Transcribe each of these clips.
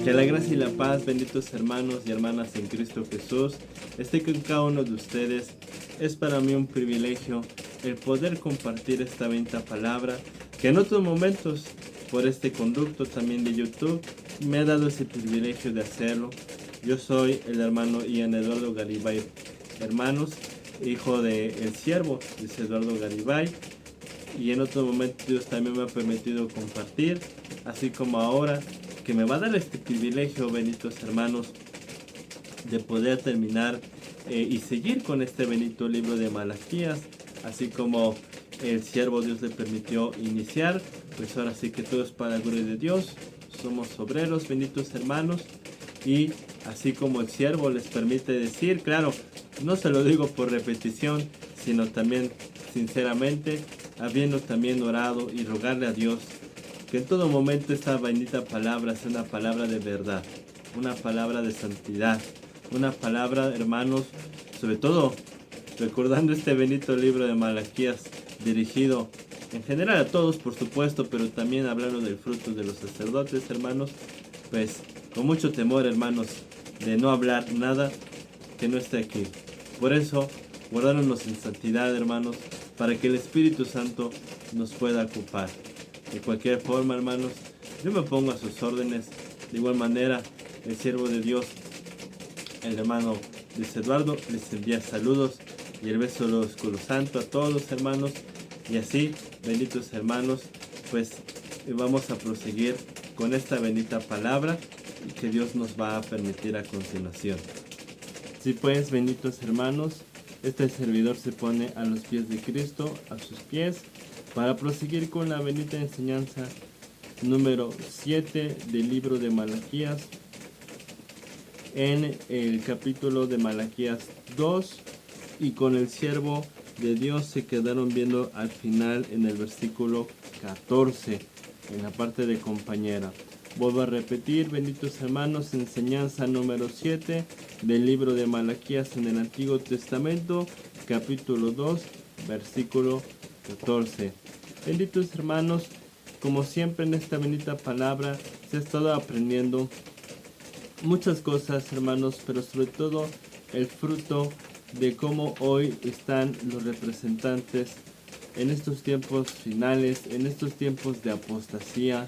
Que la gracia y la paz, benditos hermanos y hermanas en Cristo Jesús, esté con cada uno de ustedes. Es para mí un privilegio el poder compartir esta bendita palabra, que en otros momentos, por este conducto también de YouTube, me ha dado ese privilegio de hacerlo. Yo soy el hermano Ian Eduardo Garibay, hermanos, hijo del siervo Luis Eduardo Garibay, y en otros momentos Dios también me ha permitido compartir, así como ahora que me va a dar este privilegio, benditos hermanos, de poder terminar y seguir con este bendito libro de Malaquías, así como el siervo Dios le permitió iniciar. Pues ahora sí que todo es para la gloria de Dios. Somos obreros, benditos hermanos, y así como el siervo les permite decir, claro, no se lo digo por repetición, sino también sinceramente, habiendo también orado y rogarle a Dios que en todo momento esta bendita palabra sea una palabra de verdad, una palabra de santidad, una palabra, hermanos, sobre todo recordando este bendito libro de Malaquías, dirigido en general a todos, por supuesto, pero también hablando del fruto de los sacerdotes, hermanos, pues con mucho temor, hermanos, de no hablar nada que no esté aquí. Por eso, guardándonos en santidad, hermanos, para que el Espíritu Santo nos pueda ocupar. De cualquier forma, hermanos, yo me pongo a sus órdenes. De igual manera, el siervo de Dios, el hermano Luis Eduardo, les envía saludos y el beso de los Escudo Santo a todos, hermanos. Y así, benditos hermanos, pues vamos a proseguir con esta bendita palabra que Dios nos va a permitir a continuación. Sí, pues, benditos hermanos, este servidor se pone a los pies de Cristo, a sus pies, para proseguir con la bendita enseñanza número 7 del libro de Malaquías, en el capítulo de Malaquías 2, y con el siervo de Dios se quedaron viendo al final en el versículo 14, en la parte de compañera. Vuelvo a repetir, benditos hermanos, enseñanza número 7 del libro de Malaquías en el Antiguo Testamento, capítulo 2, versículo 14. Benditos hermanos, como siempre en esta bendita palabra se ha estado aprendiendo muchas cosas, hermanos, pero sobre todo el fruto de cómo hoy están los representantes en estos tiempos finales, en estos tiempos de apostasía.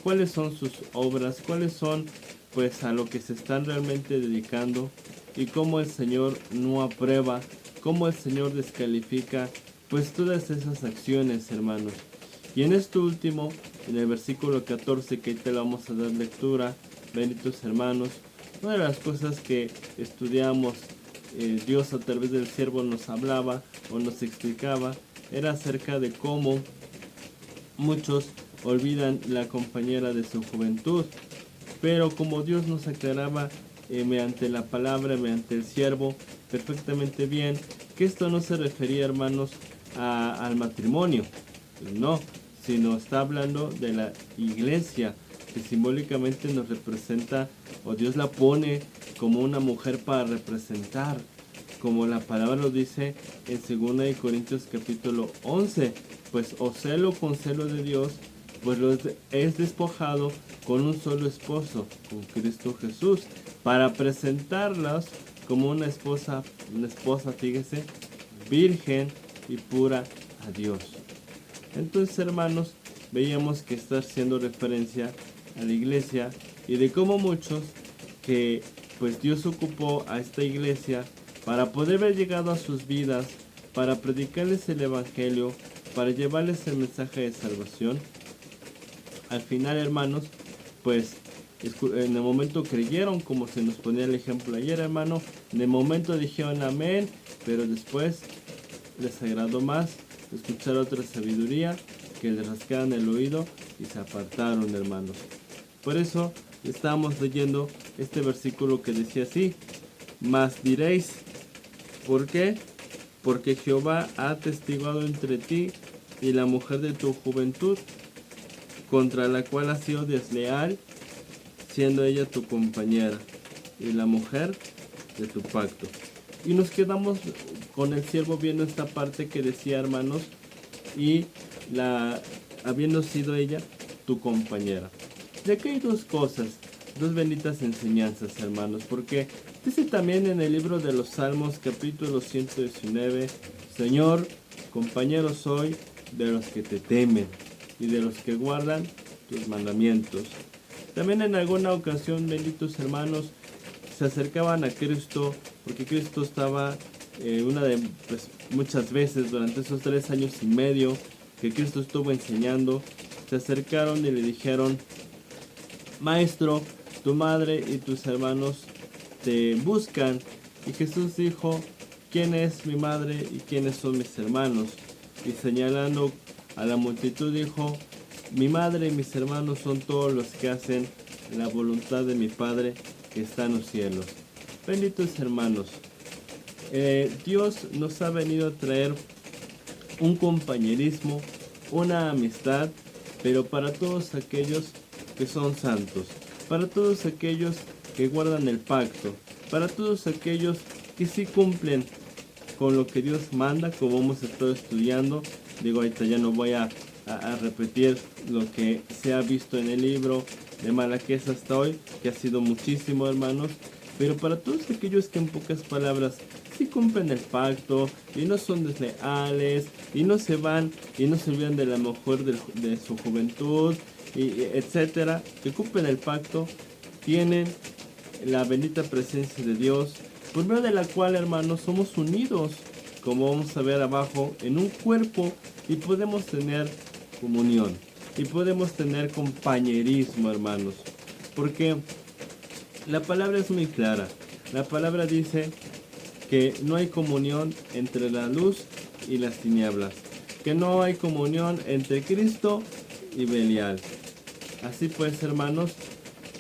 Cuáles son sus obras, cuáles son pues a lo que se están realmente dedicando, y cómo el Señor no aprueba, cómo el Señor descalifica pues todas esas acciones, hermanos. Y en esto último, en el versículo 14, que te lo vamos a dar lectura, benditos hermanos, una de las cosas que estudiamos, Dios a través del siervo nos hablaba o nos explicaba, era acerca de cómo muchos olvidan la compañera de su juventud. Pero como Dios nos aclaraba mediante la palabra, mediante el siervo, perfectamente bien, que esto no se refería, hermanos, al matrimonio, no, sino está hablando de la iglesia, que simbólicamente nos representa, o Dios la pone como una mujer para representar, como la palabra lo dice en 2 Corintios capítulo 11, pues o celo con celo de Dios, pues es despojado con un solo esposo, con Cristo Jesús, para presentarlas como una esposa, fíjese, virgen y pura a Dios. Entonces, hermanos, veíamos que está haciendo referencia a la iglesia y de cómo muchos que pues Dios ocupó a esta iglesia para poder haber llegado a sus vidas, para predicarles el evangelio, para llevarles el mensaje de salvación. Al final, hermanos, pues en el momento creyeron, como se nos ponía el ejemplo ayer, hermano, en el momento dijeron amén, pero después les agradó más escuchar otra sabiduría, que les rascaran el oído y se apartaron, hermanos. Por eso estábamos leyendo este versículo que decía así: mas diréis, ¿por qué? Porque Jehová ha atestiguado entre ti y la mujer de tu juventud, contra la cual has sido desleal, siendo ella tu compañera y la mujer de tu pacto. Y nos quedamos con el siervo viendo esta parte que decía, hermanos, y habiendo sido ella tu compañera. De aquí hay dos cosas. dos benditas enseñanzas, hermanos, porque dice también en el libro de los Salmos, capítulo 119, Señor, compañero soy de los que te temen y de los que guardan tus mandamientos. También en alguna ocasión, benditos hermanos, se acercaban a Cristo, porque Cristo estaba muchas veces durante esos 3 años y medio que Cristo estuvo enseñando, se acercaron y le dijeron: Maestro, tu madre y tus hermanos te buscan. Y Jesús dijo: ¿quién es mi madre y quiénes son mis hermanos? Y señalando a la multitud dijo: mi madre y mis hermanos son todos los que hacen la voluntad de mi Padre que está en los cielos. Benditos hermanos, Dios nos ha venido a traer un compañerismo, una amistad, pero para todos aquellos que son santos, para todos aquellos que guardan el pacto, para todos aquellos que sí cumplen con lo que Dios manda, como hemos estado estudiando. Digo, ahorita ya no voy a repetir lo que se ha visto en el libro de Malaquías hasta hoy, que ha sido muchísimo, hermanos, pero para todos aquellos que en pocas palabras sí cumplen el pacto y no son desleales y no se van y no se olvidan de la mejor de su juventud, y etcétera, que cumplen el pacto, tienen la bendita presencia de Dios, por medio de la cual, hermanos, somos unidos, como vamos a ver abajo, en un cuerpo, y podemos tener comunión y podemos tener compañerismo, hermanos, porque la palabra es muy clara. La palabra dice que no hay comunión entre la luz y las tinieblas, que no hay comunión entre Cristo y Belial. Así pues, hermanos,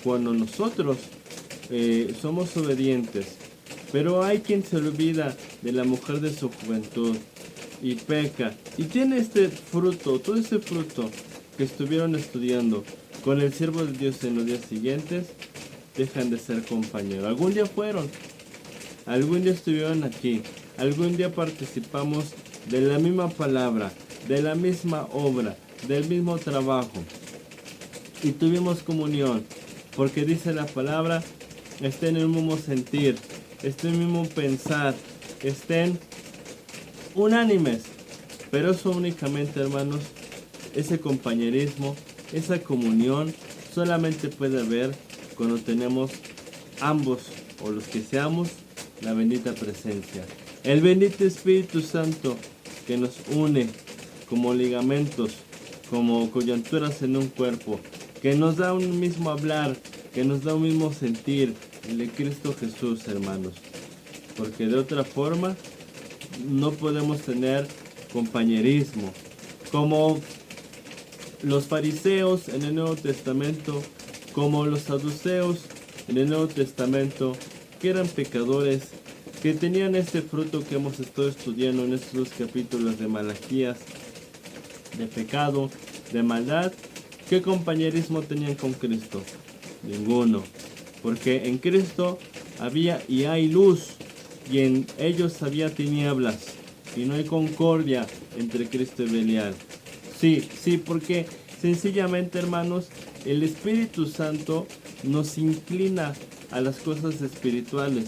cuando nosotros somos obedientes, pero hay quien se olvida de la mujer de su juventud y peca y tiene este fruto, todo ese fruto que estuvieron estudiando con el siervo de Dios en los días siguientes, dejan de ser compañeros. Algún día fueron, algún día estuvieron aquí, algún día participamos de la misma palabra, de la misma obra, del mismo trabajo, y tuvimos comunión, porque dice la palabra: estén en el mismo sentir, estén en el mismo pensar, estén unánimes. Pero eso únicamente, hermanos, ese compañerismo, esa comunión, solamente puede haber cuando tenemos ambos, o los que seamos, la bendita presencia, el bendito Espíritu Santo, que nos une como ligamentos, como coyunturas en un cuerpo, que nos da un mismo hablar, que nos da un mismo sentir, el de Cristo Jesús, hermanos, porque de otra forma no podemos tener compañerismo, como los fariseos en el Nuevo Testamento, como los saduceos en el Nuevo Testamento, que eran pecadores, que tenían este fruto que hemos estado estudiando en estos 2 capítulos de Malaquías, de pecado, de maldad. ¿Qué compañerismo tenían con Cristo? Ninguno, porque en Cristo había y hay luz, y en ellos había tinieblas, y no hay concordia entre Cristo y Belial. Sí, porque sencillamente, hermanos, el Espíritu Santo nos inclina a las cosas espirituales.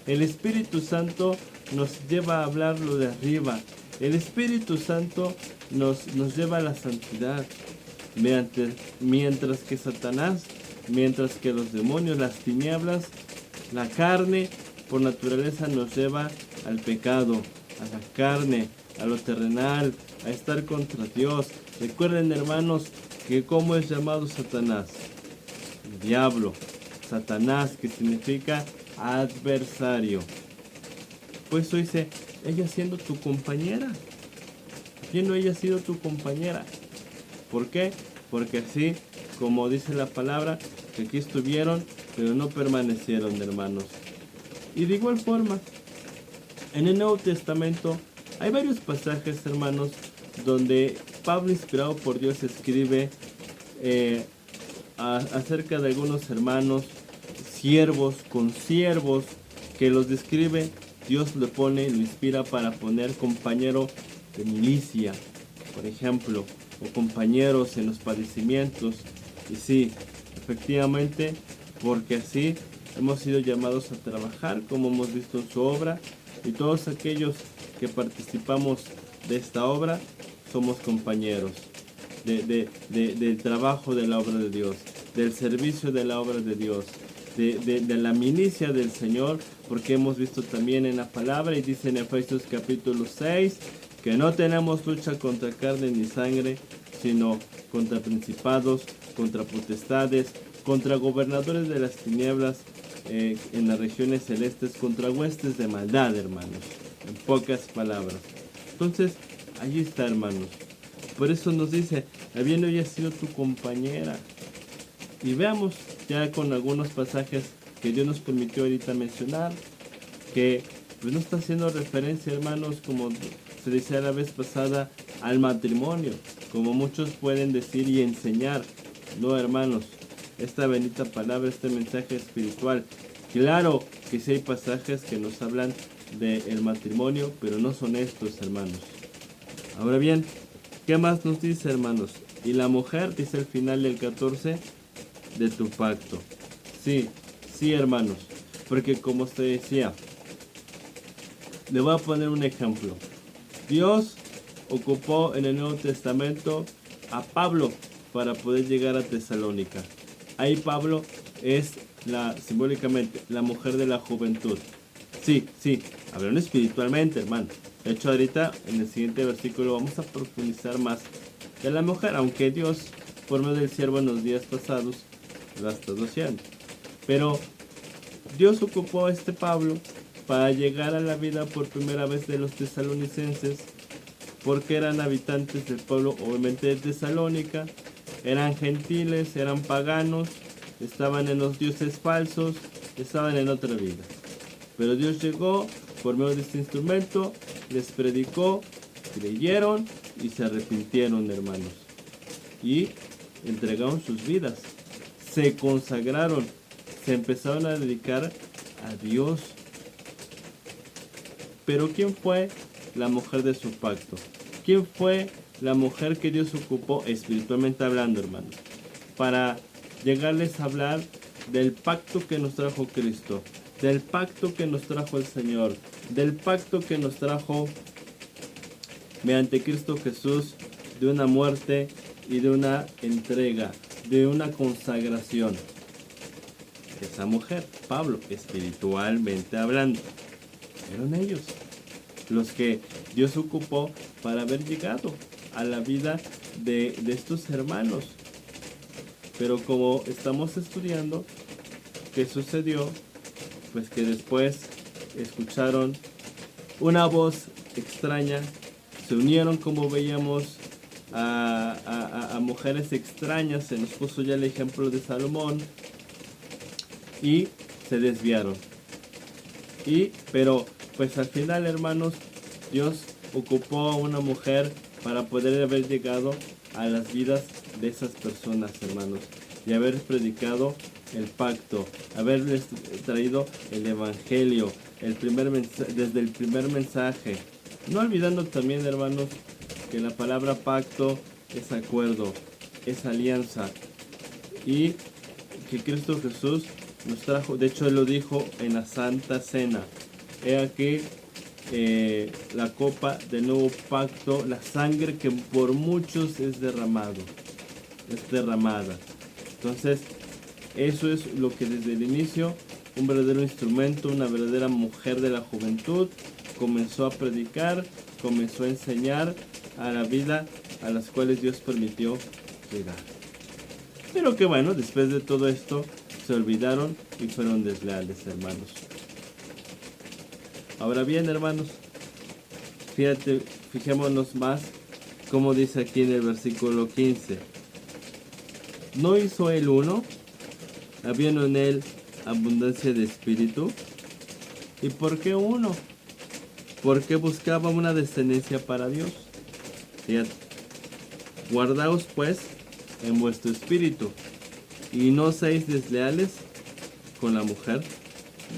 El Espíritu Santo nos lleva a hablar lo de arriba. El Espíritu Santo nos lleva a la santidad. Mientras que Satanás, mientras que los demonios, las tinieblas, la carne, por naturaleza nos lleva al pecado, a la carne, a lo terrenal, a estar contra Dios. Recuerden, hermanos, que cómo es llamado Satanás: el diablo, Satanás, que significa adversario. Pues eso dice: ella siendo tu compañera, siendo ella sido tu compañera. ¿Por qué? Porque así, como dice la palabra, que aquí estuvieron, pero no permanecieron, hermanos. Y de igual forma, en el Nuevo Testamento hay varios pasajes, hermanos, donde Pablo, inspirado por Dios, escribe acerca de algunos hermanos, siervos, consiervos, que los describe. Dios lo pone, lo inspira para poner compañero de milicia, por ejemplo, o compañeros en los padecimientos. Y sí, efectivamente, porque así hemos sido llamados a trabajar, como hemos visto en su obra, y todos aquellos que participamos de esta obra somos compañeros del trabajo de la obra de Dios, del servicio de la obra de Dios, de la milicia del Señor, porque hemos visto también en la palabra, y dice en Efesios capítulo 6, que no tenemos lucha contra carne ni sangre, sino contra principados, contra potestades, contra gobernadores de las tinieblas en las regiones celestes, contra huestes de maldad, hermanos, en pocas palabras. Entonces, allí está, hermanos. Por eso nos dice, habiendo ella sido tu compañera. Y veamos ya con algunos pasajes que Dios nos permitió ahorita mencionar, que pues no está haciendo referencia, hermanos, como se decía la vez pasada, al matrimonio, como muchos pueden decir y enseñar. No, hermanos, esta bendita palabra, este mensaje espiritual, claro que sí hay pasajes que nos hablan del matrimonio, pero no son estos, hermanos. Ahora bien, ¿qué más nos dice, hermanos? Y la mujer, dice al final del 14, de tu pacto. Sí, sí, hermanos, porque como usted decía, le voy a poner un ejemplo. Dios ocupó en el Nuevo Testamento a Pablo para poder llegar a Tesalónica. Ahí Pablo es simbólicamente la mujer de la juventud. Sí, hablando espiritualmente, hermano. De hecho, ahorita en el siguiente versículo vamos a profundizar más de la mujer, aunque Dios, por medio del siervo en los días pasados, lo ha estado haciendo. Pero Dios ocupó a este Pablo para llegar a la vida por primera vez de los tesalonicenses, porque eran habitantes del pueblo, obviamente de Tesalónica, eran gentiles, eran paganos, estaban en los dioses falsos, estaban en otra vida. Pero Dios llegó por medio de este instrumento, les predicó, creyeron y se arrepintieron, hermanos. Y entregaron sus vidas, se consagraron, se empezaron a dedicar a Dios. Pero ¿quién fue la mujer de su pacto? ¿Quién fue la mujer que Dios ocupó espiritualmente hablando, hermanos? Para llegarles a hablar del pacto que nos trajo Cristo, del pacto que nos trajo el Señor, del pacto que nos trajo mediante Cristo Jesús, de una muerte y de una entrega, de una consagración. Esa mujer, Pablo, espiritualmente hablando, eran ellos los que Dios ocupó para haber llegado a la vida de estos hermanos. Pero como estamos estudiando, ¿qué sucedió? Pues que después escucharon una voz extraña, se unieron, como veíamos, a mujeres extrañas. Se nos puso ya el ejemplo de Salomón, y se desviaron. Pero pues al final, hermanos, Dios ocupó a una mujer para poder haber llegado a las vidas de esas personas, hermanos, y haber predicado el pacto, haberles traído el evangelio, desde el primer mensaje. No olvidando también, hermanos, que la palabra pacto es acuerdo, es alianza, y que Cristo Jesús nos trajo. De hecho, Él lo dijo en la Santa Cena: he aquí la copa del nuevo pacto, la sangre que por muchos es derramada. Entonces, eso es lo que desde el inicio un verdadero instrumento, una verdadera mujer de la juventud comenzó a predicar, comenzó a enseñar a la vida a las cuales Dios permitió llegar. Pero que bueno, después de todo esto se olvidaron y fueron desleales, hermanos. Ahora bien, hermanos, fijémonos más como dice aquí en el versículo 15. ¿No hizo él uno, habiendo en él abundancia de espíritu? ¿Y por qué uno? Porque buscaba una descendencia para Dios. Fíjate. Guardaos pues en vuestro espíritu, y no seáis desleales con la mujer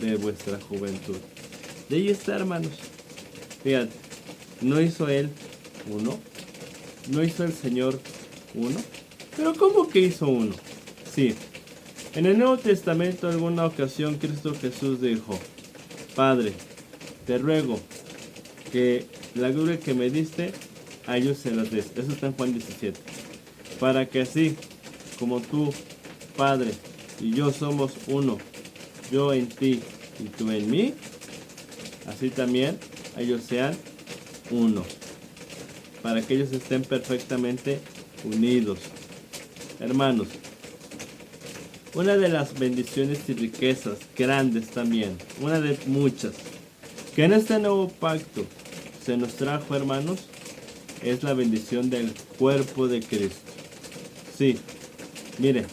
de vuestra juventud. De ahí está, hermanos. Fíjate, no hizo él uno, no hizo el Señor uno. Pero ¿cómo que hizo uno? Sí, En el Nuevo Testamento, en alguna ocasión, Cristo Jesús dijo: Padre, te ruego que la gloria que me diste, a ellos se las des. Eso está en Juan 17. Para que así como tú, Padre, y yo somos uno, yo en ti y tú en mí, así también ellos sean uno. Para que ellos estén perfectamente unidos. Hermanos, una de las bendiciones y riquezas grandes también, una de muchas, que en este nuevo pacto se nos trajo, hermanos, es la bendición del cuerpo de Cristo. Sí, mire,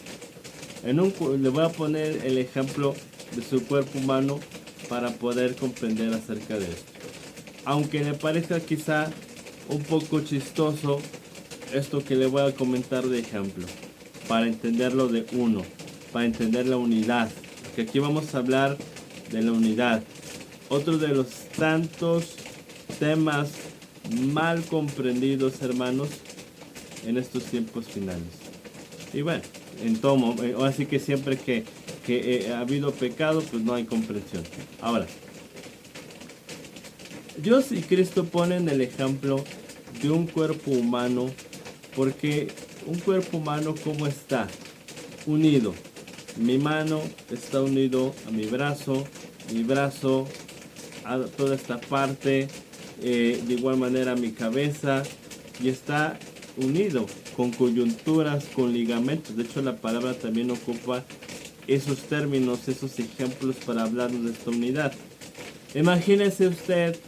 le voy a poner el ejemplo de su cuerpo humano para poder comprender acerca de esto. Aunque me parezca quizá un poco chistoso esto que le voy a comentar de ejemplo, para entenderlo de uno, para entender la unidad, que aquí vamos a hablar de la unidad. Otro de los tantos temas mal comprendidos, hermanos, en estos tiempos finales. Y bueno, en todo, así que siempre que ha habido pecado, pues no hay comprensión. Ahora, Dios y Cristo ponen el ejemplo de un cuerpo humano, porque un cuerpo humano, ¿cómo está? Unido. Mi mano está unido a mi brazo a toda esta parte, de igual manera mi cabeza, y está unido con coyunturas, con ligamentos. De hecho, la palabra también ocupa esos términos, esos ejemplos para hablarnos de esta unidad. Imagínese usted,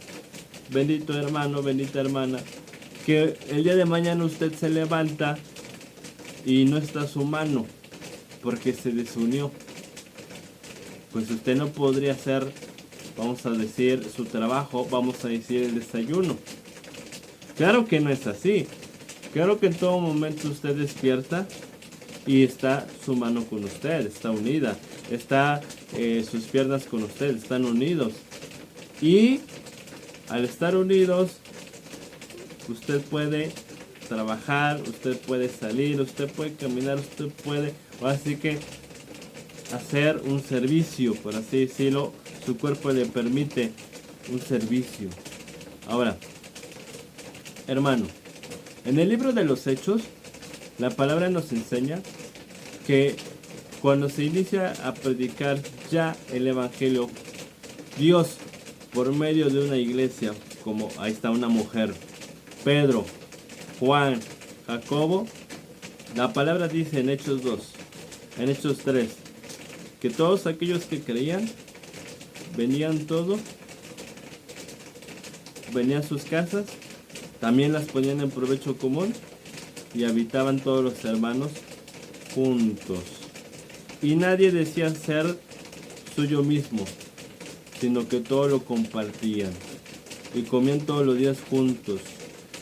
bendito hermano, bendita hermana, que el día de mañana usted se levanta y no está su mano porque se desunió. Pues usted no podría hacer, vamos a decir, su trabajo, vamos a decir el desayuno. Claro que no es así. Claro que en todo momento usted despierta y está su mano con usted, está unida, está sus piernas con usted, están unidos. Y al estar unidos, usted puede trabajar, usted puede salir, usted puede caminar, usted puede, así que hacer un servicio, por así decirlo. Su cuerpo le permite un servicio. Ahora, hermano, en el libro de los Hechos, la palabra nos enseña que cuando se inicia a predicar ya el Evangelio, Dios, por medio de una iglesia, como ahí está una mujer, Pedro, Juan, Jacobo, la palabra dice en Hechos 2, en Hechos 3, que todos aquellos que creían, venían a sus casas, también las ponían en provecho común y habitaban todos los hermanos juntos. Y nadie decía ser suyo mismo, sino que todo lo compartían y comían todos los días juntos,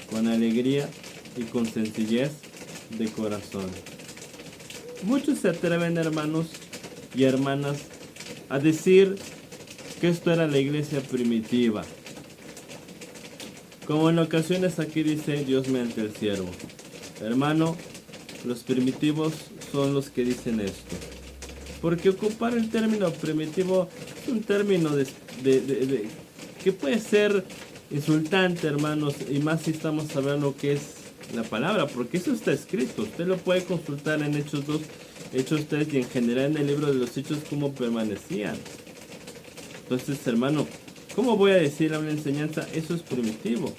con alegría y con sencillez de corazón. Muchos se atreven, hermanos y hermanas, a decir que esto era la iglesia primitiva. Como en ocasiones aquí dice Dios mediante el siervo. Hermano, los primitivos son los que dicen esto. Porque ocupar el término primitivo es un término que puede ser insultante, hermanos, y más si estamos hablando que es la palabra, porque eso está escrito. Usted lo puede consultar en Hechos 2, Hechos 3 y en general en el libro de los Hechos cómo permanecían. Entonces, hermano, ¿cómo voy a decir a una enseñanza? Eso es primitivo.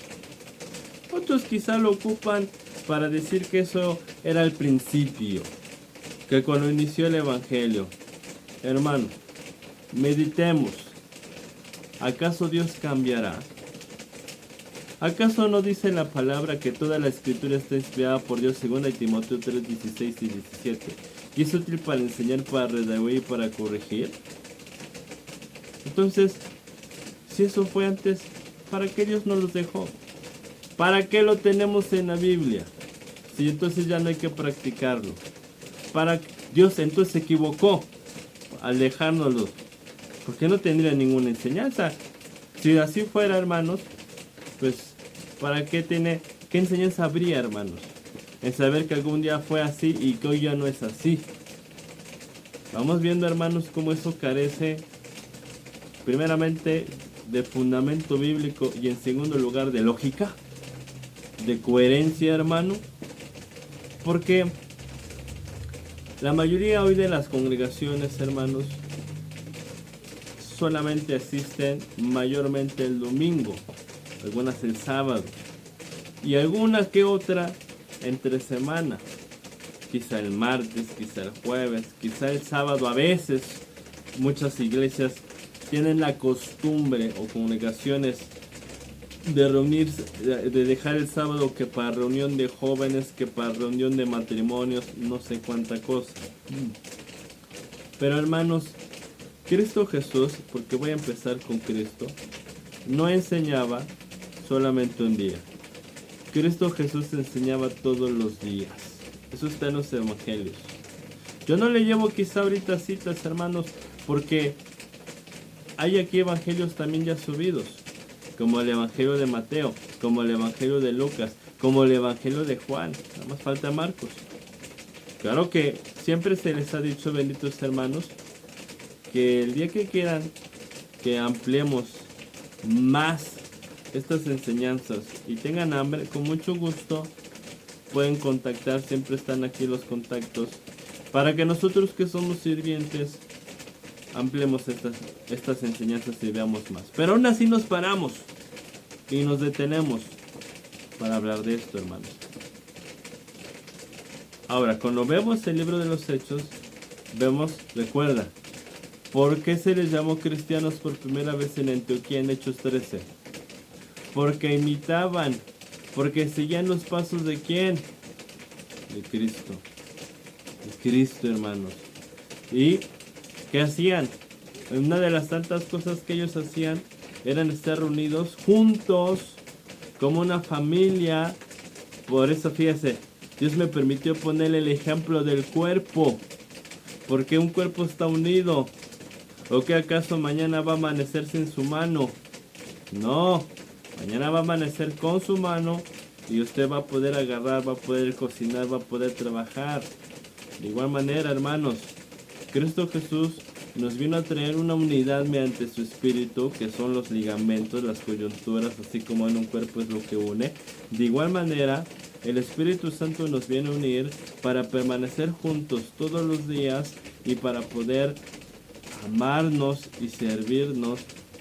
Otros quizá lo ocupan para decir que eso era el principio, que cuando inició el Evangelio. Hermano, meditemos. ¿Acaso Dios cambiará? ¿Acaso no dice la palabra que toda la escritura está inspirada por Dios, según Timoteo 3, 16 y 17? Y es útil para enseñar, para redarguir y para corregir. Entonces, si eso fue antes, ¿para qué Dios nos los dejó? ¿Para qué lo tenemos en la Biblia? Si entonces ya no hay que practicarlo. Dios entonces se equivocó al dejárnoslo, porque no tendría ninguna enseñanza. Si así fuera, hermanos, pues ¿para qué qué enseñanza habría, hermanos? En saber que algún día fue así y que hoy ya no es así. Vamos viendo, hermanos, cómo eso carece primeramente de fundamento bíblico y en segundo lugar de lógica, de coherencia, hermano, porque la mayoría hoy de las congregaciones, hermanos, solamente asisten mayormente el domingo, algunas el sábado y alguna que otra entre semana, quizá el martes, quizá el jueves, quizá el sábado. A veces muchas iglesias tienen la costumbre o congregaciones de reunirse, de dejar el sábado que para reunión de jóvenes, que para reunión de matrimonios, no sé cuánta cosa. Pero hermanos, Cristo Jesús, porque voy a empezar con Cristo, no enseñaba solamente un día. Cristo Jesús enseñaba todos los días. Eso está en los evangelios. Yo no le llevo quizá ahorita citas, hermanos, porque hay aquí evangelios también ya subidos, como el evangelio de Mateo, como el evangelio de Lucas, como el evangelio de Juan. Nada más falta Marcos. Claro que siempre se les ha dicho, benditos hermanos, que el día que quieran que ampliemos más estas enseñanzas y tengan hambre, con mucho gusto pueden contactar, siempre están aquí los contactos, para que nosotros que somos sirvientes ampliemos estas enseñanzas y veamos más. Pero aún así nos paramos y nos detenemos para hablar de esto, hermanos. Ahora, cuando vemos el libro de los Hechos, vemos, recuerda, ¿por qué se les llamó cristianos por primera vez en Antioquía en Hechos 13? Porque imitaban, porque seguían los pasos ¿de quién? De Cristo. De Cristo, hermanos. ¿Y qué hacían? Una de las tantas cosas que ellos hacían eran estar reunidos juntos como una familia. Por eso fíjese, Dios me permitió poner el ejemplo del cuerpo. Porque un cuerpo está unido. ¿O qué acaso mañana va a amanecer sin su mano? No, mañana va a amanecer con su mano y usted va a poder agarrar, va a poder cocinar, va a poder trabajar. De igual manera, hermanos, Cristo Jesús nos vino a traer una unidad mediante su espíritu, que son los ligamentos, las coyunturas, así como en un cuerpo es lo que une. De igual manera, el Espíritu Santo nos viene a unir para permanecer juntos todos los días y para poder amarnos y servirnos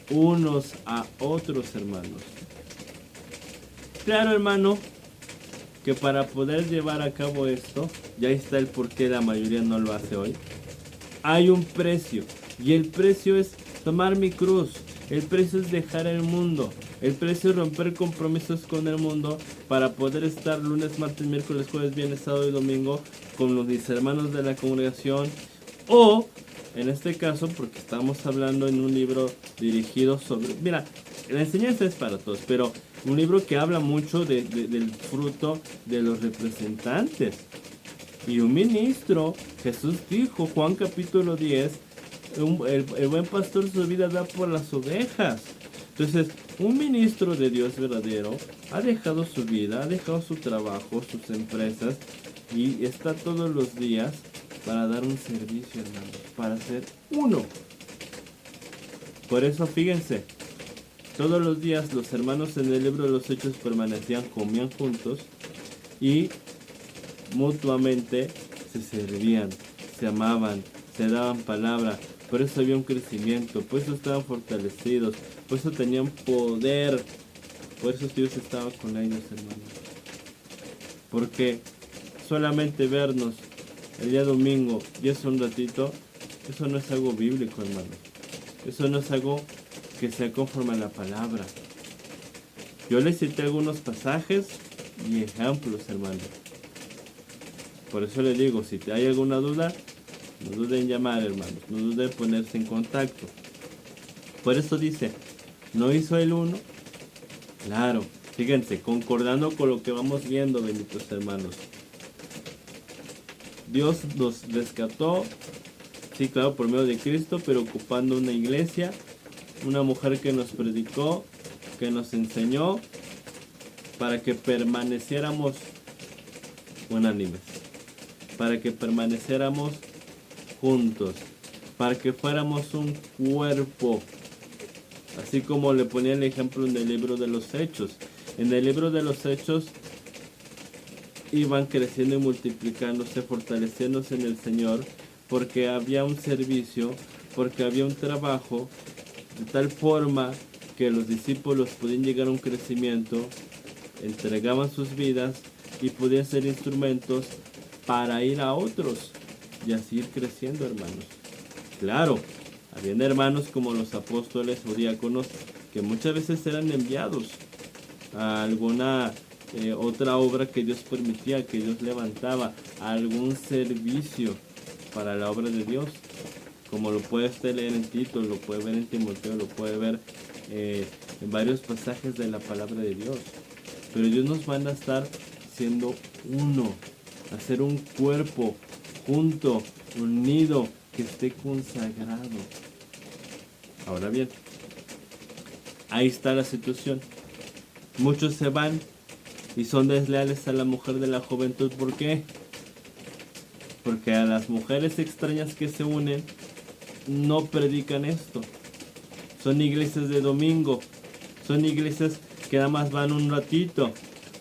unos a otros, hermanos. Claro, hermano, que para poder llevar a cabo esto, ya está el por qué la mayoría no lo hace hoy. Hay un precio, y el precio es tomar mi cruz. El precio es dejar el mundo. El precio es romper compromisos con el mundo para poder estar lunes, martes, miércoles, jueves, viernes, sábado y domingo con mis hermanos de la congregación. O, en este caso, porque estamos hablando en un libro dirigido sobre... Mira, la enseñanza es para todos, pero un libro que habla mucho del fruto de los representantes. Y un ministro, Jesús dijo, Juan capítulo 10, el buen pastor su vida da por las ovejas. Entonces, un ministro de Dios verdadero ha dejado su vida, ha dejado su trabajo, sus empresas, y está todos los días para dar un servicio, hermanos, para ser uno. Por eso, fíjense, todos los días los hermanos en el libro de los Hechos permanecían, comían juntos y mutuamente se servían, se amaban, se daban palabra. Por eso había un crecimiento, por eso estaban fortalecidos, por eso tenían poder, por eso Dios estaba con ellos, hermanos. Porque solamente vernos el día domingo y eso un ratito, eso no es algo bíblico, hermano. Eso no es algo que sea conforme a la palabra. Yo les cité algunos pasajes y ejemplos, hermano. Por eso le digo, si hay alguna duda, no duden en llamar, hermanos. No duden en ponerse en contacto. Por eso dice, ¿no hizo el uno? Claro, fíjense, concordando con lo que vamos viendo, benditos hermanos. Dios nos rescató, sí, claro, por medio de Cristo, pero ocupando una iglesia, una mujer que nos predicó, que nos enseñó, para que permaneciéramos unánimes, para que permaneciéramos juntos, para que fuéramos un cuerpo. Así como le ponía el ejemplo en el libro de los Hechos. En el libro de los Hechos iban creciendo y multiplicándose, fortaleciéndose en el Señor, porque había un servicio, porque había un trabajo, de tal forma que los discípulos podían llegar a un crecimiento, entregaban sus vidas y podían ser instrumentos para ir a otros y así ir creciendo, hermanos. Claro, habían hermanos como los apóstoles o diáconos que muchas veces eran enviados a alguna otra obra que Dios permitía, que Dios levantaba, a algún servicio para la obra de Dios, como lo puede usted leer en Tito, lo puede ver en Timoteo, lo puede ver en varios pasajes de la palabra de Dios. Pero Dios nos manda a estar siendo uno, a ser un cuerpo junto, unido, que esté consagrado. Ahora bien, ahí está la situación. Muchos se van y son desleales a la mujer de la juventud. ¿Por qué? Porque a las mujeres extrañas que se unen no predican esto. Son iglesias de domingo, son iglesias que nada más van un ratito,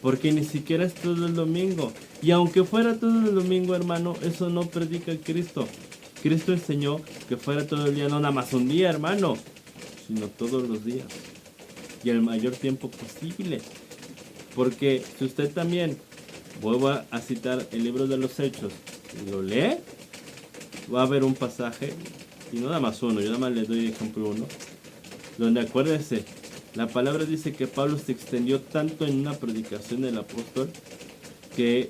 porque ni siquiera es todo el domingo. Y aunque fuera todo el domingo, hermano, eso no predica a Cristo. Cristo enseñó que fuera todo el día, no nada más un día, hermano, sino todos los días y el mayor tiempo posible. Porque si usted también, vuelvo a citar el libro de los Hechos, lo lee, va a haber un pasaje, y no nada más uno, yo nada más le doy ejemplo uno, donde acuérdese, la palabra dice que Pablo se extendió tanto en una predicación del apóstol que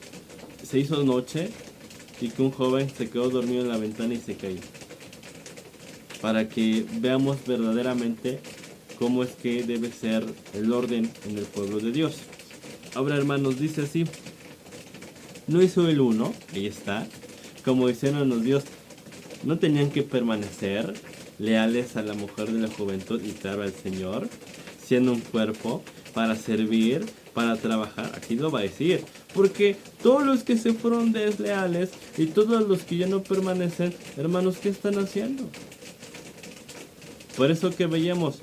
se hizo noche y que un joven se quedó dormido en la ventana y se cayó. Para que veamos verdaderamente cómo es que debe ser el orden en el pueblo de Dios. Ahora, hermanos, dice así: no hizo el uno, ahí está, como diciéndonos Dios, no tenían que permanecer leales a la mujer de la juventud y claro al Señor, siendo un cuerpo para servir, para trabajar. Aquí lo va a decir, porque todos los que se fueron desleales y todos los que ya no permanecen, hermanos, ¿qué están haciendo? Por eso que veíamos,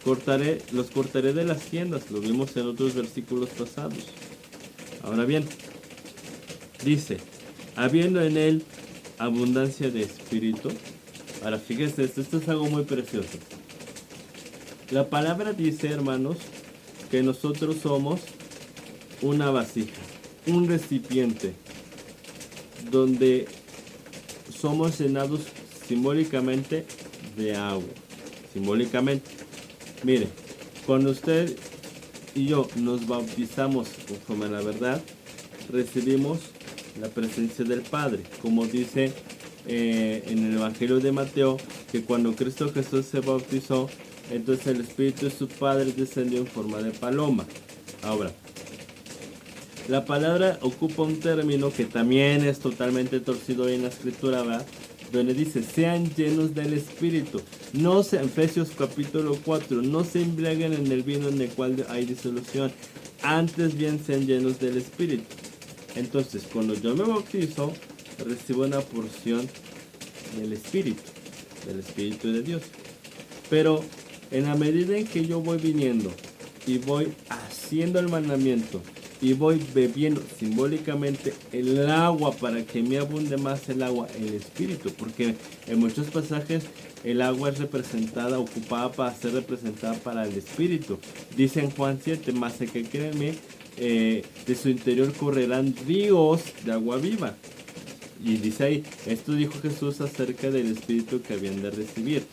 los cortaré de las tiendas, lo vimos en otros versículos pasados. Ahora bien, dice, habiendo en él abundancia de espíritu. Ahora fíjense, esto es algo muy precioso. La palabra dice, hermanos, que nosotros somos una vasija, un recipiente, donde somos llenados simbólicamente de agua. Simbólicamente. Mire, cuando usted y yo nos bautizamos conforme a la verdad, recibimos la presencia del Padre, como dice en el Evangelio de Mateo, que cuando Cristo Jesús se bautizó, entonces el Espíritu de su Padre descendió en forma de paloma. Ahora, la palabra ocupa un término que también es totalmente torcido en la Escritura, ¿verdad? Donde dice, sean llenos del Espíritu. No se, Efesios capítulo 4, no se embriaguen en el vino en el cual hay disolución, antes bien sean llenos del Espíritu. Entonces, cuando yo me bautizo, recibo una porción del Espíritu de Dios. Pero en la medida en que yo voy viniendo y voy haciendo el mandamiento y voy bebiendo simbólicamente el agua para que me abunde más el agua, el Espíritu, porque en muchos pasajes el agua es representada, ocupada para ser representada para el Espíritu. Dice en Juan 7, mas el que cree en mí, de su interior correrán ríos de agua viva. Y dice ahí, esto dijo Jesús acerca del Espíritu que habían de recibir.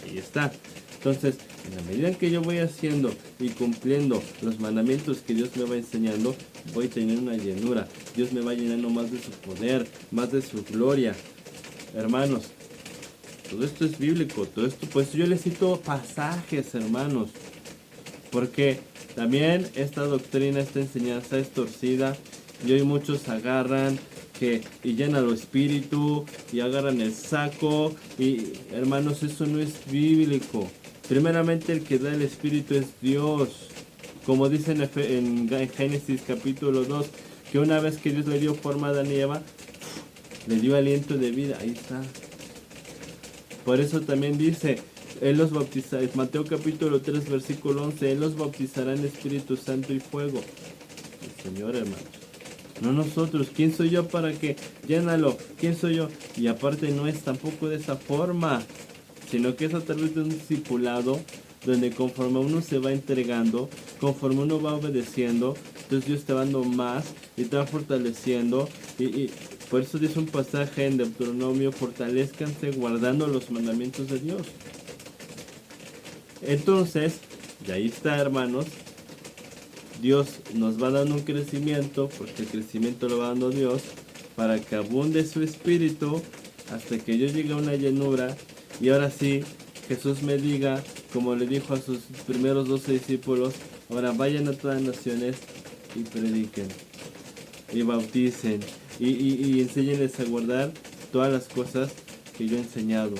Ahí está. Entonces, en la medida en que yo voy haciendo y cumpliendo los mandamientos que Dios me va enseñando, voy a tener una llenura. Dios me va llenando más de su poder, más de su gloria. Hermanos, todo esto es bíblico, todo esto, pues yo les cito pasajes, hermanos, porque también esta doctrina, esta enseñanza es torcida y hoy muchos agarran y llenan el espíritu y agarran el saco y hermanos, eso no es bíblico. Primeramente el que da el espíritu es Dios, como dice en Génesis capítulo 2, que una vez que Dios le dio forma a Adán y Eva, le dio aliento de vida. Ahí está, Por eso también dice, Él los bautizará, Mateo capítulo 3, versículo 11, Él los bautizará en Espíritu Santo y fuego. El Señor, hermanos. No nosotros. ¿Quién soy yo para que? Llénalo. ¿Quién soy yo? Y aparte no es tampoco de esa forma, sino que es a través de un discipulado, donde conforme uno se va entregando, conforme uno va obedeciendo, entonces Dios te va dando más y te va fortaleciendo. Y por eso dice un pasaje en Deuteronomio, fortalezcanse guardando los mandamientos de Dios. Entonces, y ahí está, hermanos, Dios nos va dando un crecimiento, porque el crecimiento lo va dando Dios, para que abunde su espíritu, hasta que yo llegue a una llenura, y ahora sí, Jesús me diga, como le dijo a sus primeros 12 discípulos, ahora vayan a todas las naciones y prediquen, y bauticen, y enséñenles a guardar todas las cosas que yo he enseñado,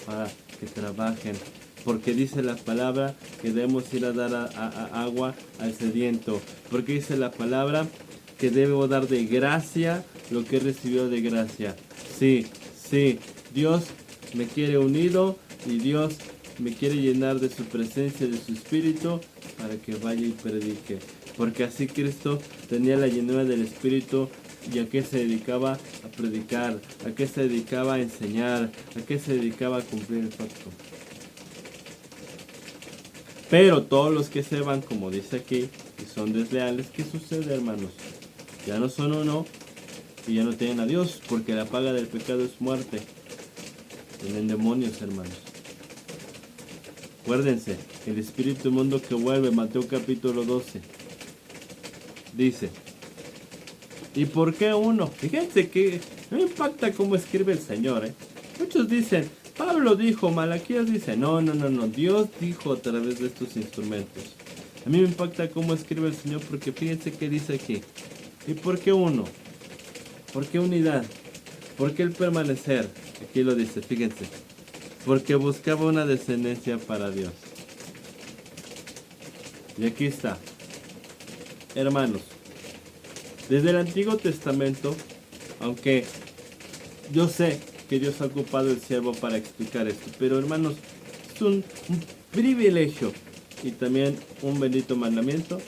para que trabajen. Porque dice la palabra que debemos ir a dar agua al sediento. Porque dice la palabra que debo dar de gracia lo que he recibido de gracia. Sí, sí, Dios me quiere unido y Dios me quiere llenar de su presencia, de su espíritu, para que vaya y predique. Porque así Cristo tenía la llenura del espíritu. ¿Y a qué se dedicaba? A predicar. ¿A qué se dedicaba? A enseñar. ¿A qué se dedicaba? A cumplir el pacto. Pero todos los que se van, como dice aquí, y son desleales, ¿qué sucede, hermanos? Ya no son uno y ya no tienen a Dios, porque la paga del pecado es muerte. Tienen demonios, hermanos. Acuérdense, el espíritu inmundo que vuelve, Mateo capítulo 12, dice, ¿y por qué uno? Fíjense que no impacta cómo escribe el Señor, Muchos dicen, Pablo dijo, Malaquías dice, no, Dios dijo a través de estos instrumentos. A mí me impacta cómo escribe el Señor, porque fíjense que dice aquí, ¿y por qué uno? ¿Por qué unidad? ¿Por qué el permanecer? Aquí lo dice, fíjense, porque buscaba una descendencia para Dios. Y aquí está, hermanos, desde el Antiguo Testamento, aunque yo sé que Dios ha ocupado el siervo para explicar esto, pero hermanos, es un privilegio y también un bendito mandamiento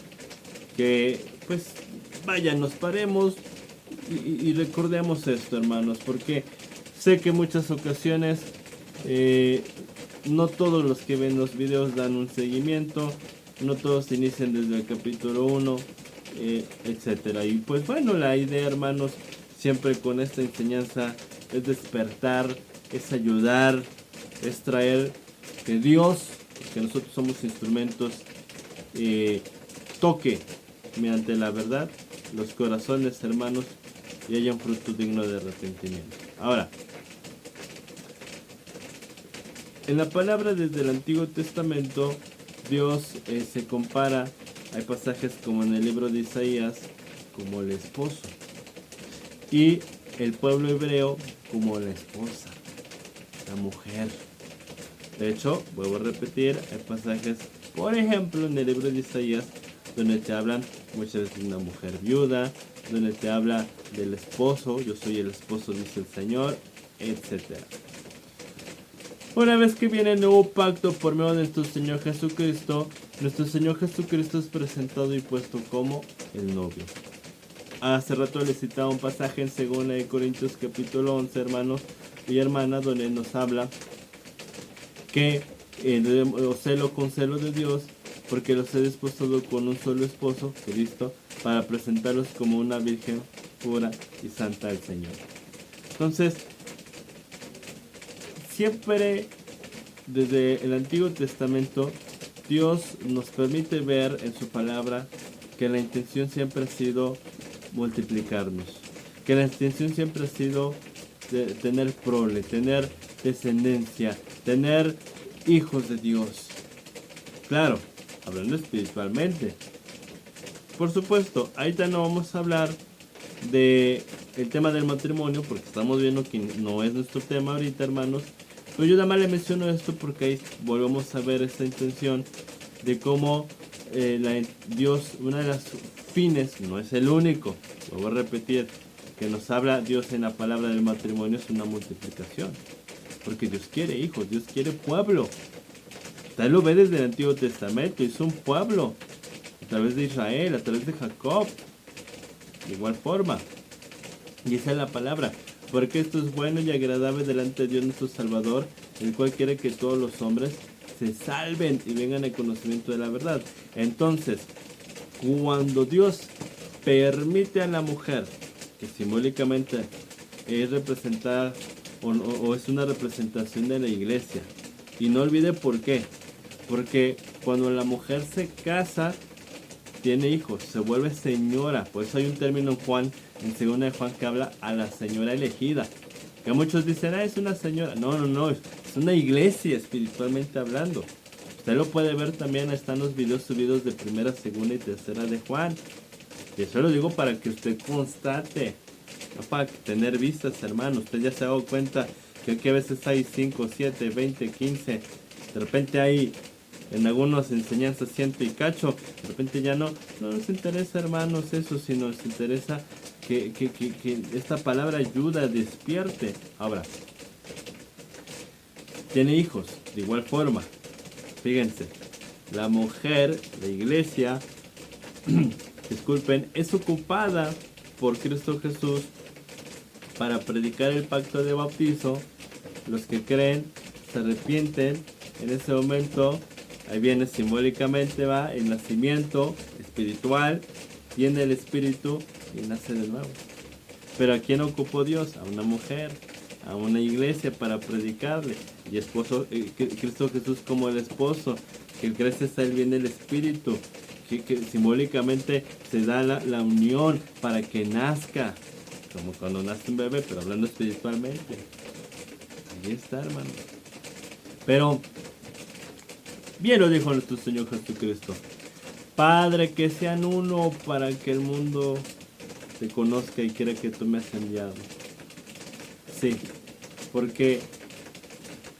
que, pues, vaya, nos paremos y recordemos esto, hermanos, porque sé que en muchas ocasiones no todos los que ven los videos dan un seguimiento, no todos inician desde el capítulo 1, etcétera. Y pues bueno, la idea, hermanos, siempre con esta enseñanza es despertar, es ayudar, es traer que Dios, que nosotros somos instrumentos, toque mediante la verdad los corazones, hermanos, y haya un fruto digno de arrepentimiento. Ahora, en la palabra desde el Antiguo Testamento, Dios se compara, hay pasajes como en el libro de Isaías, como el esposo, y el pueblo hebreo como la esposa, la mujer. De hecho, vuelvo a repetir, hay pasajes, por ejemplo, en el libro de Isaías, donde te hablan muchas veces de una mujer viuda, donde te habla del esposo, yo soy el esposo, dice el Señor, etc. Una vez que viene el nuevo pacto por medio de nuestro Señor Jesucristo es presentado y puesto como el novio. Hace rato les citaba un pasaje en 2 Corintios capítulo 11, hermanos y hermanas, donde nos habla que os celo con celo de Dios, porque los he desposado con un solo esposo, Cristo, para presentarlos como una virgen pura y santa al Señor. Entonces, siempre desde el Antiguo Testamento, Dios nos permite ver en su palabra que la intención siempre ha sido multiplicarnos, que la intención siempre ha sido de tener prole, tener descendencia, tener hijos de Dios. Claro, hablando espiritualmente. Por supuesto, ahorita no vamos a hablar de el tema del matrimonio, porque estamos viendo que no es nuestro tema ahorita, hermanos. Pero yo nada más le menciono esto porque ahí volvemos a ver esta intención de cómo Dios, una de las fines, no es el único, lo voy a repetir, que nos habla Dios en la palabra del matrimonio, es una multiplicación. Porque Dios quiere hijos, Dios quiere pueblo. Usted lo ve desde el Antiguo Testamento, hizo un pueblo. A través de Israel, a través de Jacob. De igual forma. Y esa es la palabra. Porque esto es bueno y agradable delante de Dios nuestro Salvador, el cual quiere que todos los hombres se salven y vengan al conocimiento de la verdad. Entonces, cuando Dios permite a la mujer, que simbólicamente es representar o es una representación de la iglesia, y no olvide por qué, porque cuando la mujer se casa, tiene hijos, se vuelve señora. Por eso hay un término en Juan, en 2 de Juan, que habla a la señora elegida. Que muchos dicen, es una señora. No, es una iglesia espiritualmente hablando. Usted lo puede ver también, están los videos subidos de 1, 2 y 3 de Juan. Y eso lo digo para que usted constate, no para tener vistas, hermano. Usted ya se ha dado cuenta que aquí a veces hay 5, 7, 20, 15. De repente hay en algunas enseñanzas 100 y cacho. De repente ya no nos interesa, hermanos, eso, sino nos interesa que esta palabra ayuda, despierte. Ahora, tiene hijos, de igual forma. Fíjense, la mujer, la iglesia, disculpen, es ocupada por Cristo Jesús para predicar el pacto de bautizo. Los que creen se arrepienten. En ese momento, ahí viene simbólicamente, va el nacimiento espiritual, viene el espíritu y nace de nuevo. Pero ¿a quién ocupó Dios? A una mujer, a una iglesia para predicarle. Y esposo, Cristo Jesús como el esposo, que gracias a él viene el espíritu, que simbólicamente se da la unión para que nazca, como cuando nace un bebé, pero hablando espiritualmente. Ahí está, hermano. Pero bien lo dijo nuestro Señor Jesucristo: Padre, que sean uno para que el mundo te conozca y quiera que tú me has enviado. Sí, porque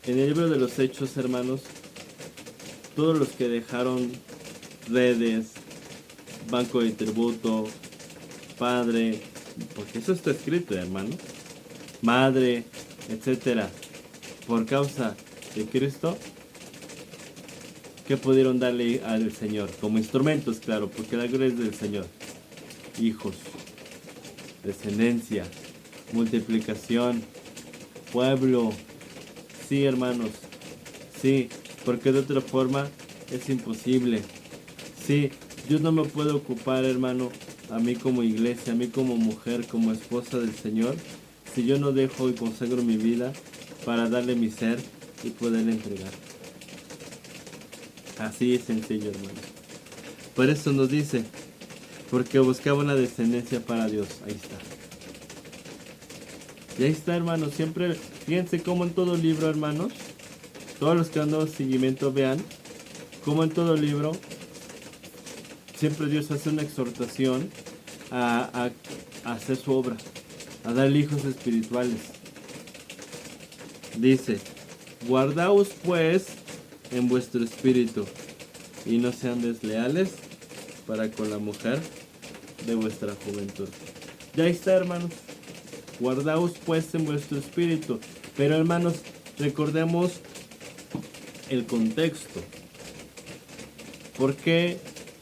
en el libro de los Hechos, hermanos, todos los que dejaron redes, banco de tributo, padre, porque eso está escrito, hermano, madre, etcétera, por causa de Cristo, ¿qué pudieron darle al Señor? Como instrumentos, claro, porque la gloria es del Señor. Hijos, descendencia, multiplicación, pueblo. Sí, hermanos, sí, porque de otra forma es imposible. Sí, Dios no me puede ocupar, hermano, a mí como iglesia, a mí como mujer, como esposa del Señor, si yo no dejo y consagro mi vida para darle mi ser y poderle entregar. Así es sencillo, hermano. Por eso nos dice, porque buscaba una descendencia para Dios. Ahí está. Y ahí está, hermanos. Siempre, fíjense cómo en todo libro, hermanos, todos los que han dado seguimiento vean cómo en todo libro siempre Dios hace una exhortación a hacer su obra, a darle hijos espirituales. Dice: guardaos pues en vuestro espíritu y no sean desleales para con la mujer de vuestra juventud. Ya está, hermanos. Guardaos pues en vuestro espíritu. Pero, hermanos, recordemos el contexto. ¿Por qué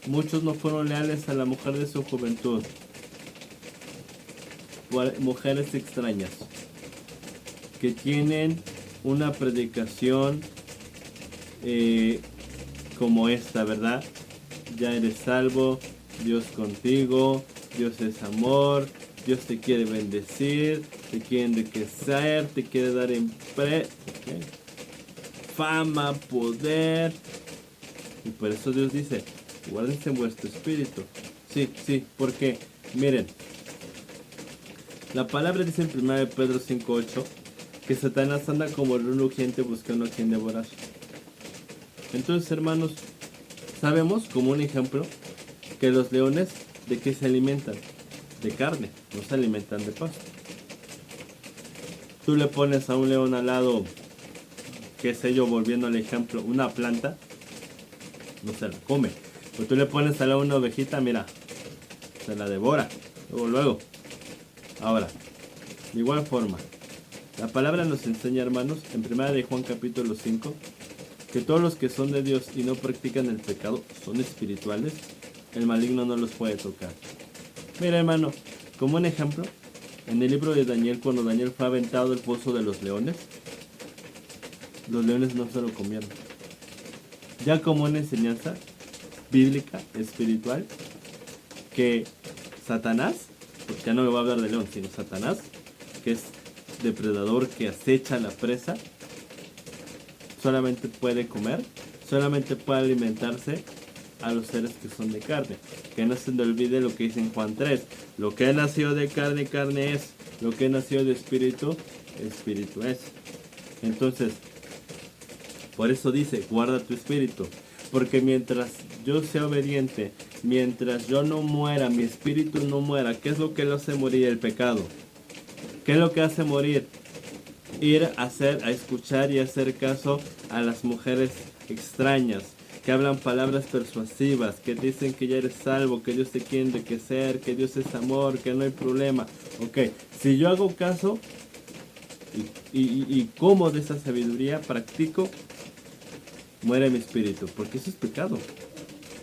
muchos no fueron leales a la mujer de su juventud? Mujeres extrañas que tienen una predicación como esta, ¿verdad? Ya eres salvo, Dios contigo, Dios es amor, Dios te quiere bendecir, te quiere enriquecer, te quiere dar fama, poder. Y por eso Dios dice: guárdense en vuestro espíritu. Sí, porque miren, la palabra dice en 1 Pedro 5:8 que Satanás anda como el rugiente buscando a quien devorar. Entonces, hermanos, sabemos como un ejemplo que los leones, ¿de qué se alimentan? De carne, no se alimentan de pasto. Tú le pones a un león al lado, qué sé yo, volviendo al ejemplo, una planta, no se la come. Pero tú le pones al lado una ovejita, mira, se la devora, luego. Ahora, de igual forma, La palabra nos enseña, hermanos, en 1 de Juan capítulo 5, que todos los que son de Dios y no practican el pecado son espirituales, el maligno no los puede tocar. Mira, hermano, como un ejemplo, en el libro de Daniel, cuando Daniel fue aventado del pozo de los leones no se lo comieron. Ya como una enseñanza bíblica, espiritual, que Satanás, porque ya no me voy a hablar de león, sino Satanás, que es depredador que acecha a la presa, solamente puede comer, solamente puede alimentarse a los seres que son de carne. Que no se le olvide lo que dice en Juan 3. Lo que nació de carne, carne es. Lo que nació de espíritu, espíritu es. Entonces, por eso dice, guarda tu espíritu. Porque mientras yo sea obediente, mientras yo no muera, mi espíritu no muera, ¿qué es lo que lo hace morir? El pecado. ¿Qué es lo que hace morir? Ir a escuchar y hacer caso a las mujeres extrañas, que hablan palabras persuasivas, que dicen que ya eres salvo, que Dios te quiere enriquecer, que Dios es amor, que no hay problema. Ok, si yo hago caso y como de esa sabiduría, practico, muere mi espíritu, porque eso es pecado.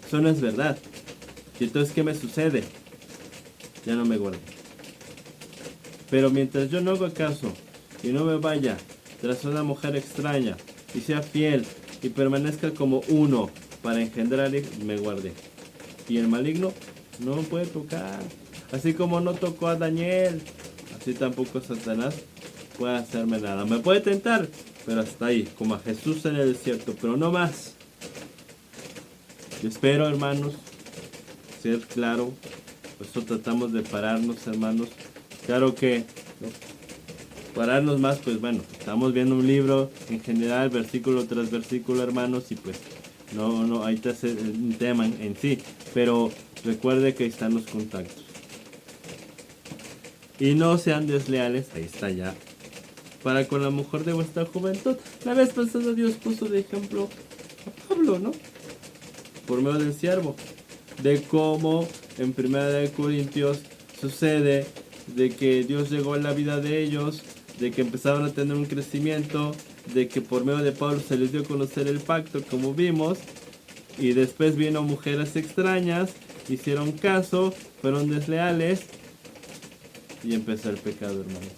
Eso no es verdad. Y entonces, ¿qué me sucede? Ya no me guardo. Pero mientras yo no hago caso y no me vaya tras una mujer extraña y sea fiel y permanezca como uno para engendrar hijos, me guardé. Y el maligno no me puede tocar. Así como no tocó a Daniel, así tampoco Satanás puede hacerme nada. Me puede tentar, pero hasta ahí, como a Jesús en el desierto, pero no más. Yo espero, hermanos, ser claro. Por eso tratamos de pararnos, hermanos. Claro que pararnos más, pues bueno, estamos viendo un libro en general, versículo tras versículo, hermanos, y pues no hay un tema en sí, pero recuerde que ahí están los contactos. Y no sean desleales, ahí está ya, para con la mujer de vuestra juventud. La vez pasada Dios puso de ejemplo a Pablo, ¿no? Por medio del siervo, de cómo en 1 Corintios sucede de que Dios llegó a la vida de ellos, de que empezaron a tener un crecimiento, de que por medio de Pablo se les dio a conocer el pacto, como vimos, y después vino mujeres extrañas, hicieron caso, fueron desleales, y empezó el pecado, hermanos.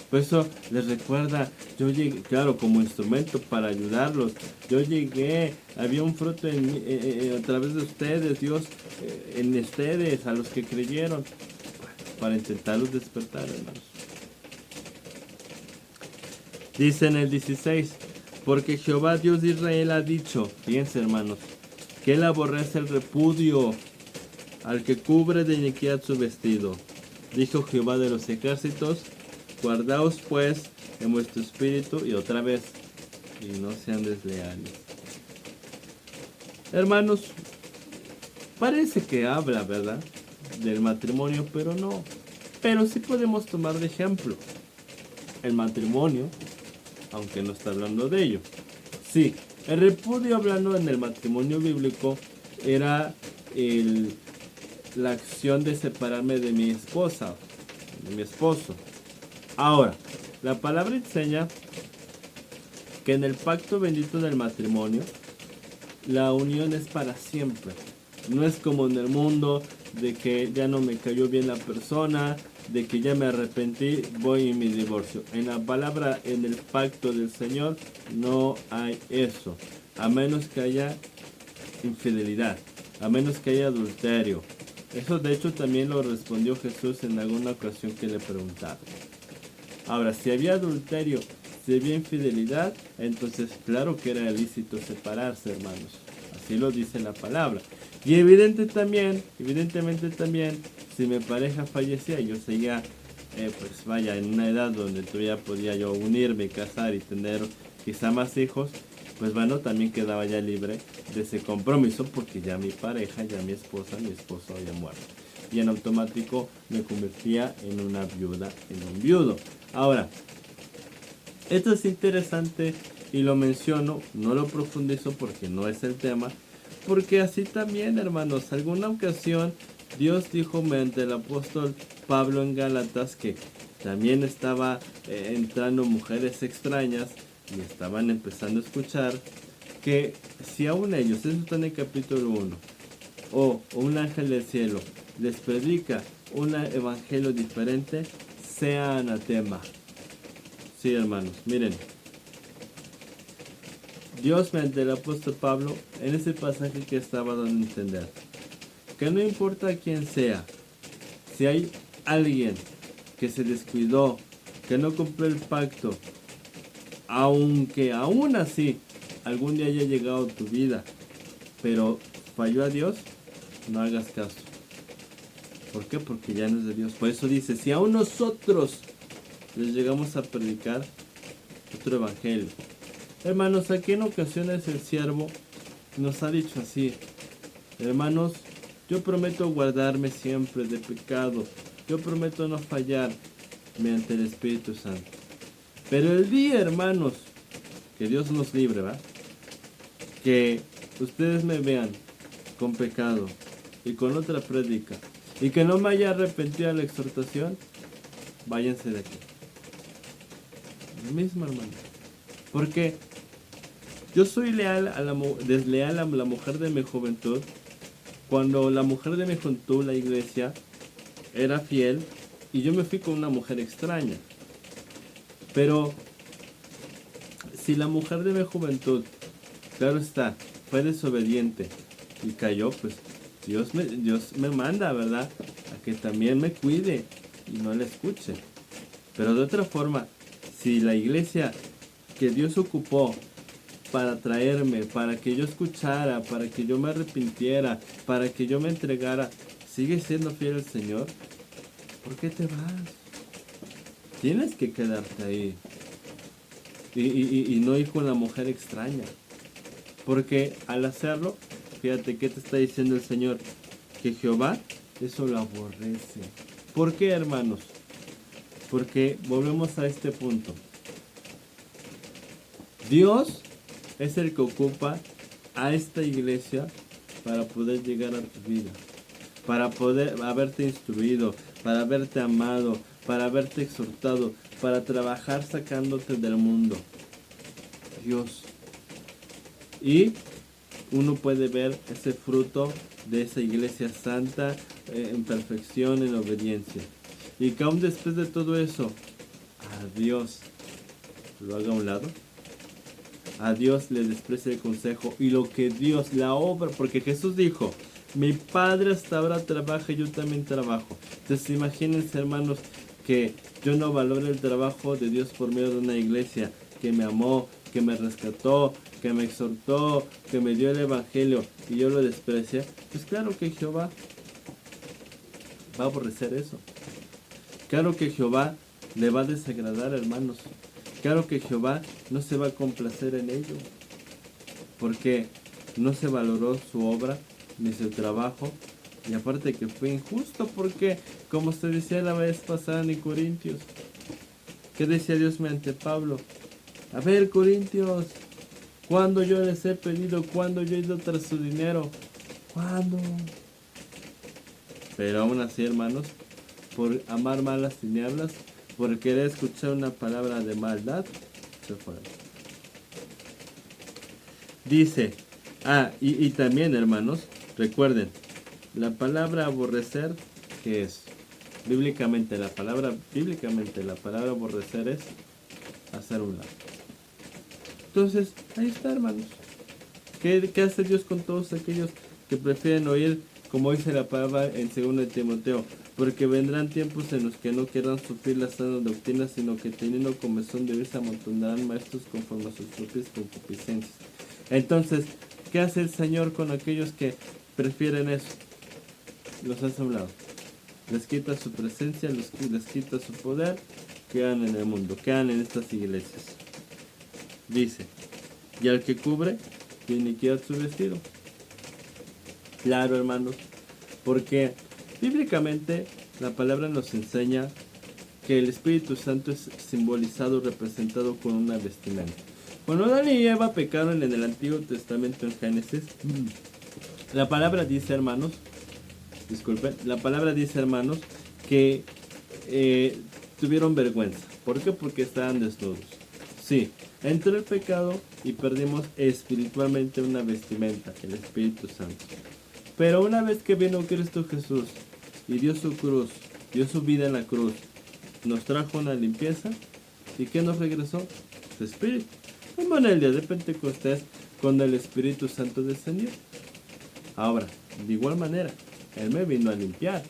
Por eso les recuerda, yo llegué, claro, como instrumento para ayudarlos. Yo llegué, había un fruto a través de ustedes, Dios, en ustedes, a los que creyeron, para intentarlos despertar, hermanos. Dice en el 16, porque Jehová Dios de Israel ha dicho, fíjense, hermanos, que él aborrece el repudio al que cubre de iniquidad su vestido. Dijo Jehová de los ejércitos, guardaos pues en vuestro espíritu, y otra vez, y no sean desleales. Hermanos, parece que habla, ¿verdad?, del matrimonio, pero no. Pero sí podemos tomar de ejemplo el matrimonio, aunque no está hablando de ello. Sí, el repudio, hablando en el matrimonio bíblico, era la acción de separarme de mi esposa, de mi esposo. Ahora, la palabra enseña que en el pacto bendito del matrimonio, la unión es para siempre. No es como en el mundo, de que ya no me cayó bien la persona, de que ya me arrepentí, voy y me divorcio. En la palabra, en el pacto del Señor, no hay eso. A menos que haya infidelidad, a menos que haya adulterio. Eso de hecho también lo respondió Jesús en alguna ocasión que le preguntaron. Ahora, si había adulterio, si había infidelidad, entonces claro que era ilícito separarse, hermanos. Así lo dice la palabra. Y evidentemente también, si mi pareja fallecía, yo seguía, pues vaya, en una edad donde todavía podía yo unirme, casar y tener quizá más hijos, pues bueno, también quedaba ya libre de ese compromiso, porque ya mi pareja, ya mi esposo había muerto. Y en automático me convertía en una viuda, en un viudo. Ahora, esto es interesante y lo menciono, no lo profundizo porque no es el tema, porque así también, hermanos, alguna ocasión Dios dijo mediante el apóstol Pablo en Gálatas que también estaba entrando mujeres extrañas y estaban empezando a escuchar que si aún ellos, eso está en el capítulo 1, o un ángel del cielo les predica un evangelio diferente, sea anatema. Sí, hermanos, miren. Dios mediante el apóstol Pablo en ese pasaje que estaba dando a entender que no importa quién sea, si hay alguien que se descuidó, que no cumplió el pacto, aunque aún así algún día haya llegado a tu vida, pero falló a Dios, no hagas caso. ¿Por qué? Porque ya no es de Dios. Por eso dice, si aún nosotros les llegamos a predicar otro evangelio. Hermanos, aquí en ocasiones el siervo nos ha dicho así: hermanos, yo prometo guardarme siempre de pecado. Yo prometo no fallar mediante el Espíritu Santo. Pero el día, hermanos, que Dios nos libre, ¿va? Que ustedes me vean con pecado y con otra prédica y que no me haya arrepentido a la exhortación, váyanse de aquí. Lo mismo, hermano. Porque yo soy desleal a la mujer de mi juventud, cuando la mujer de mi juventud, la iglesia, era fiel y yo me fui con una mujer extraña. Pero si la mujer de mi juventud, claro está, fue desobediente y cayó, pues Dios me manda, ¿verdad?, a que también me cuide y no la escuche. Pero de otra forma, si la iglesia que Dios ocupó para traerme, para que yo escuchara, para que yo me arrepintiera, para que yo me entregara, sigue siendo fiel al Señor, ¿por qué te vas? Tienes que quedarte ahí y no ir con la mujer extraña, porque al hacerlo, fíjate qué te está diciendo el Señor, que Jehová eso lo aborrece. ¿Por qué, hermanos? Porque volvemos a este punto. Dios es el que ocupa a esta iglesia para poder llegar a tu vida, para poder haberte instruido, para haberte amado, para haberte exhortado, para trabajar sacándote del mundo. Dios. Y uno puede ver ese fruto de esa iglesia santa en perfección, en obediencia. Y que aún después de todo eso, a Dios lo haga a un lado. A Dios le desprecia el consejo y lo que Dios, la obra, porque Jesús dijo, mi Padre hasta ahora trabaja y yo también trabajo. Entonces imagínense, hermanos, que yo no valore el trabajo de Dios por medio de una iglesia que me amó, que me rescató, que me exhortó, que me dio el evangelio y yo lo desprecia. Pues claro que Jehová va a aborrecer eso. Claro que Jehová le va a desagradar, hermanos. Claro que Jehová no se va a complacer en ello, porque no se valoró su obra ni su trabajo, y aparte que fue injusto, porque como se decía la vez pasada en Corintios, ¿qué decía Dios mediante Pablo? A ver, Corintios, ¿cuándo yo les he pedido? ¿Cuándo yo he ido tras su dinero? ¿Cuándo? Pero aún así, hermanos, por amar más las tinieblas, por querer escuchar una palabra de maldad, se fueron. Dice, y también, hermanos, recuerden, la palabra aborrecer, ¿qué es? Bíblicamente la palabra aborrecer es hacer un lado. Entonces, ahí está, hermanos. ¿Qué hace Dios con todos aquellos que prefieren oír, como dice la palabra en 2 Timoteo? Porque vendrán tiempos en los que no querrán sufrir la sana doctrina, sino que teniendo comezón de oír se amontonarán maestros conforme a sus propias concupiscencias. Entonces, ¿qué hace el Señor con aquellos que prefieren eso? Los hace a un lado. Les quita su presencia, les quita su poder, quedan en el mundo, quedan en estas iglesias. Dice, y al que cubre, de iniquidad su vestido. Claro, hermanos, porque bíblicamente la palabra nos enseña que el Espíritu Santo es simbolizado, representado con una vestimenta. Cuando Adán y Eva pecaron en el Antiguo Testamento en Génesis, la palabra dice, hermanos, disculpen, la palabra dice, hermanos, que tuvieron vergüenza. ¿Por qué? Porque estaban desnudos. Sí, entró el pecado y perdimos espiritualmente una vestimenta, el Espíritu Santo. Pero una vez que vino Cristo Jesús y dio su cruz, dio su vida en la cruz, nos trajo una limpieza. ¿Y qué nos regresó? Su Espíritu. Como en el día de Pentecostés, cuando el Espíritu Santo descendió. Ahora, de igual manera, Él me vino a limpiar.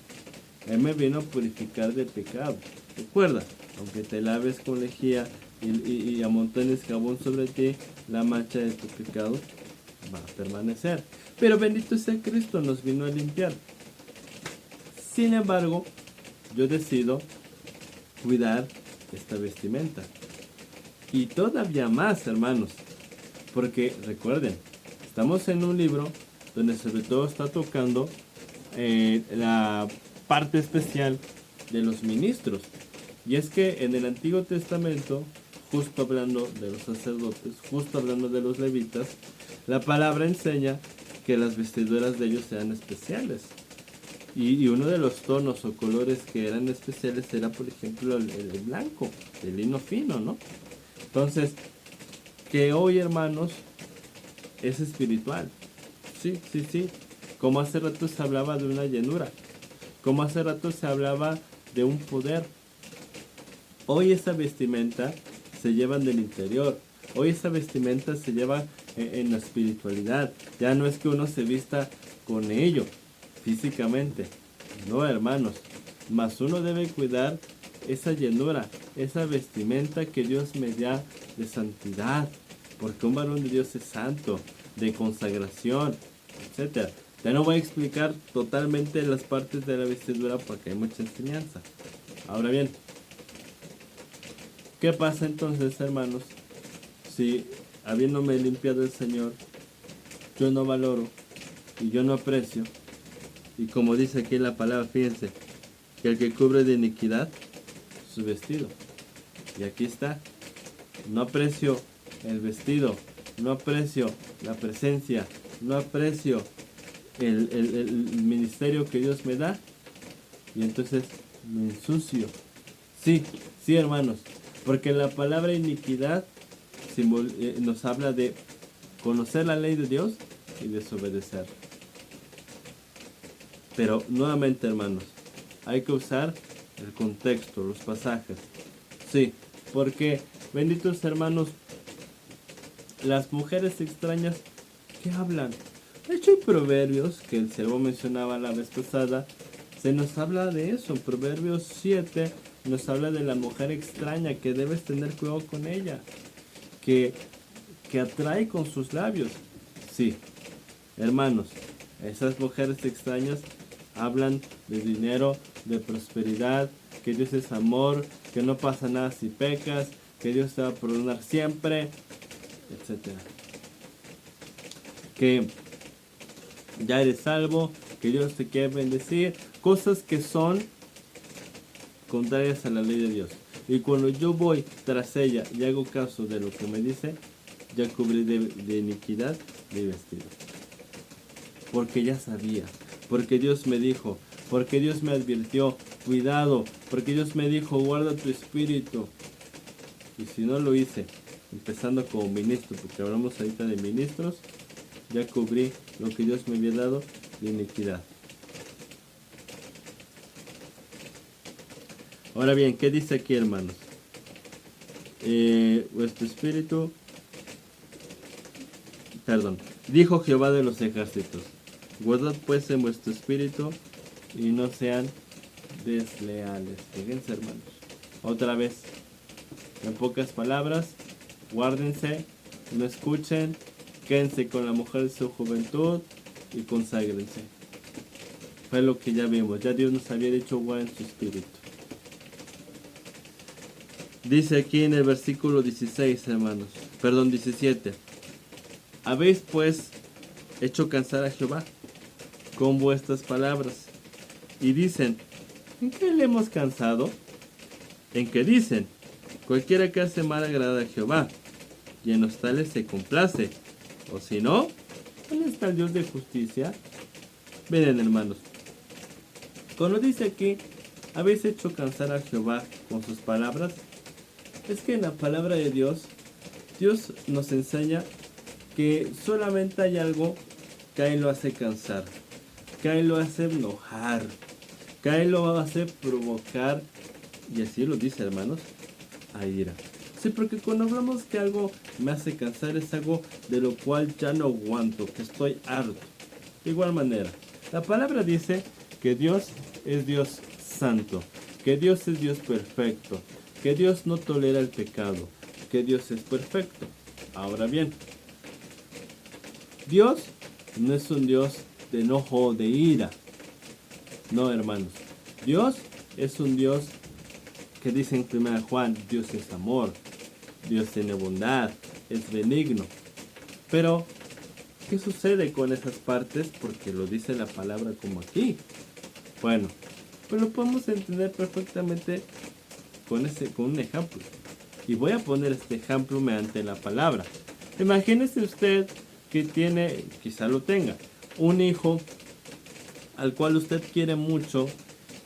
Él me vino a purificar del pecado. Recuerda, aunque te laves con lejía y amontones jabón sobre ti, la mancha de tu pecado va a permanecer. Pero bendito sea Cristo, nos vino a limpiar. Sin embargo, yo decido cuidar esta vestimenta. Y todavía más, hermanos. Porque recuerden, estamos en un libro donde sobre todo está tocando la parte especial de los ministros. Y es que en el Antiguo Testamento, justo hablando de los sacerdotes, justo hablando de los levitas, la palabra enseña que las vestiduras de ellos eran especiales. Y uno de los tonos o colores que eran especiales era, por ejemplo, el blanco, el lino fino, ¿no? Entonces, que hoy, hermanos, es espiritual. Sí, sí, sí. Como hace rato se hablaba de una llenura. Como hace rato se hablaba de un poder. Hoy esa vestimenta se lleva del interior. Hoy esa vestimenta se lleva en la espiritualidad. Ya no es que uno se vista con ello físicamente. No, hermanos. Mas uno debe cuidar esa llenura, esa vestimenta que Dios me da de santidad. Porque un varón de Dios es santo, de consagración, etcétera. Ya no voy a explicar totalmente las partes de la vestidura porque hay mucha enseñanza. Ahora bien, ¿qué pasa entonces, hermanos? Si habiéndome limpiado el Señor, yo no valoro y yo no aprecio, y como dice aquí en la palabra, fíjense, que el que cubre de iniquidad su vestido. Y aquí está, no aprecio el vestido, no aprecio la presencia, no aprecio el ministerio que Dios me da, y entonces me ensucio. Sí, sí, hermanos, porque la palabra iniquidad nos habla de conocer la ley de Dios y desobedecer. Pero nuevamente, hermanos, hay que usar el contexto, los pasajes. Sí, porque, benditos hermanos, las mujeres extrañas que hablan. De hecho, hay proverbios que el siervo mencionaba la vez pasada. Se nos habla de eso. En Proverbios 7 nos habla de la mujer extraña, que debes tener cuidado con ella, que atrae con sus labios. Sí, hermanos, esas mujeres extrañas hablan de dinero, de prosperidad, que Dios es amor, que no pasa nada si pecas, que Dios te va a perdonar siempre, etcétera. Que ya eres salvo, que Dios te quiere bendecir, cosas que son contrarias a la ley de Dios. Y cuando yo voy tras ella y hago caso de lo que me dice, ya cubrí de iniquidad mi vestido. Porque ya sabía, porque Dios me dijo, porque Dios me advirtió, cuidado, porque Dios me dijo, guarda tu espíritu. Y si no lo hice, empezando como ministro, porque hablamos ahorita de ministros, ya cubrí lo que Dios me había dado de iniquidad. Ahora bien, ¿qué dice aquí, hermanos? Vuestro espíritu, dijo Jehová de los ejércitos, guardad pues en vuestro espíritu y no sean desleales. Fíjense, hermanos, otra vez, en pocas palabras, guárdense, no escuchen, quédense con la mujer de su juventud y conságrense. Fue lo que ya vimos, ya Dios nos había dicho, guarden su espíritu. Dice aquí en el versículo 16, hermanos, 17. Habéis pues hecho cansar a Jehová con vuestras palabras. Y dicen, ¿en qué le hemos cansado? En que dicen, cualquiera que hace mal agrada a Jehová, y en los tales se complace. O si no, ¿dónde está el Dios de justicia? Miren, hermanos, Cuando dice aquí, habéis hecho cansar a Jehová con sus palabras, es que en la palabra de Dios, Dios nos enseña que solamente hay algo que a él lo hace cansar, que a él lo hace enojar, que a él lo hace provocar, y así lo dice, hermanos, a ira. Sí, porque cuando hablamos que algo me hace cansar es algo de lo cual ya no aguanto, que estoy harto. De igual manera, la palabra dice que Dios es Dios santo, que Dios es Dios perfecto, que Dios no tolera el pecado, que Dios es perfecto. Ahora bien, Dios no es un Dios de enojo o de ira. No, hermanos. Dios es un Dios que dice en 1 Juan, Dios es amor, Dios tiene bondad, es benigno. Pero, ¿qué sucede con esas partes? Porque lo dice la palabra como aquí. Bueno, pues lo podemos entender perfectamente con un ejemplo. Y voy a poner este ejemplo mediante la palabra. Imagínese usted que tiene, quizá lo tenga, un hijo al cual usted quiere mucho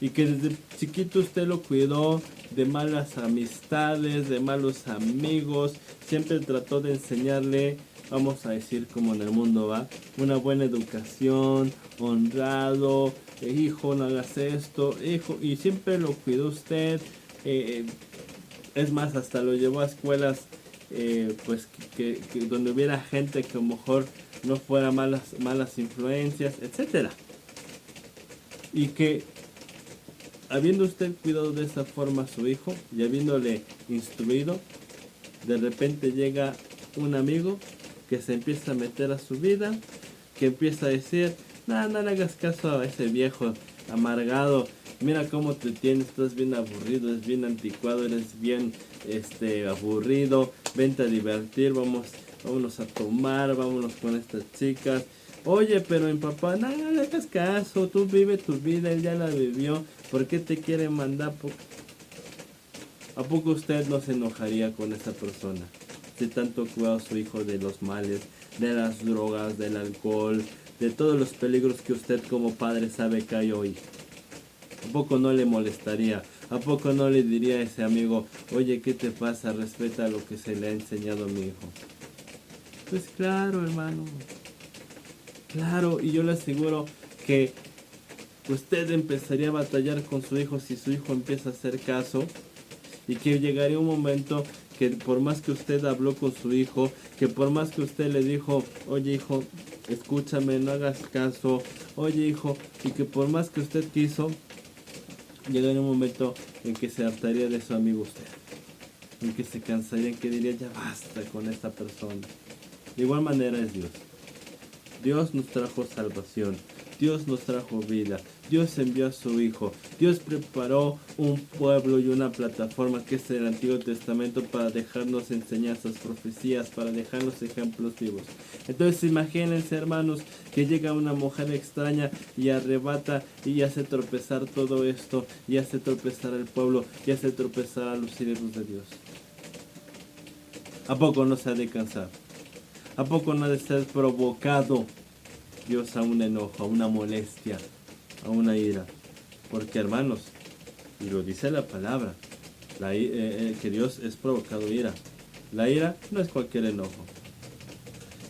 y que desde chiquito usted lo cuidó de malas amistades, de malos amigos, siempre trató de enseñarle, vamos a decir como en el mundo va, una buena educación, honrado, hijo no hagas esto, hijo, y siempre lo cuidó usted, es más, hasta lo llevó a escuelas pues que donde hubiera gente que a lo mejor no fuera malas influencias, etcétera. Y que habiendo usted cuidado de esa forma a su hijo y habiéndole instruido, de repente llega un amigo que se empieza a meter a su vida, que empieza a decir, no le hagas caso a ese viejo amargado, mira cómo te tienes, estás bien aburrido, eres bien anticuado, eres bien aburrido, vente a divertir, vámonos a tomar, vámonos con estas chicas. Oye, pero mi papá, no le hagas caso, tú vive tu vida, él ya la vivió, ¿por qué te quiere mandar? ¿A poco usted no se enojaría con esa persona? Si tanto cuida a su hijo de los males, de las drogas, del alcohol, de todos los peligros que usted como padre sabe que hay hoy. ¿A poco no le molestaría? ¿A poco no le diría a ese amigo, oye, ¿qué te pasa? Respeta lo que se le ha enseñado a mi hijo. Pues claro, hermano. Claro, y yo le aseguro que usted empezaría a batallar con su hijo si su hijo empieza a hacer caso. Y que llegaría un momento que por más que usted habló con su hijo, que por más que usted le dijo, oye hijo, escúchame, no hagas caso, oye hijo, y que por más que usted quiso, llegaría un momento en que se hartaría de su amigo usted, en que se cansaría, en que diría, ya basta con esta persona. De igual manera es Dios. Dios nos trajo salvación, Dios nos trajo vida, Dios envió a su Hijo, Dios preparó un pueblo y una plataforma que es el Antiguo Testamento para dejarnos enseñanzas, profecías, para dejarnos ejemplos vivos. Entonces imagínense, hermanos, que llega una mujer extraña y arrebata y hace tropezar todo esto, y hace tropezar al pueblo, y hace tropezar a los siervos de Dios. ¿A poco no se ha de cansar? ¿A poco no ha de ser provocado Dios a un enojo, a una molestia, a una ira? Porque hermanos, y lo dice la palabra, que Dios es provocado ira. La ira no es cualquier enojo.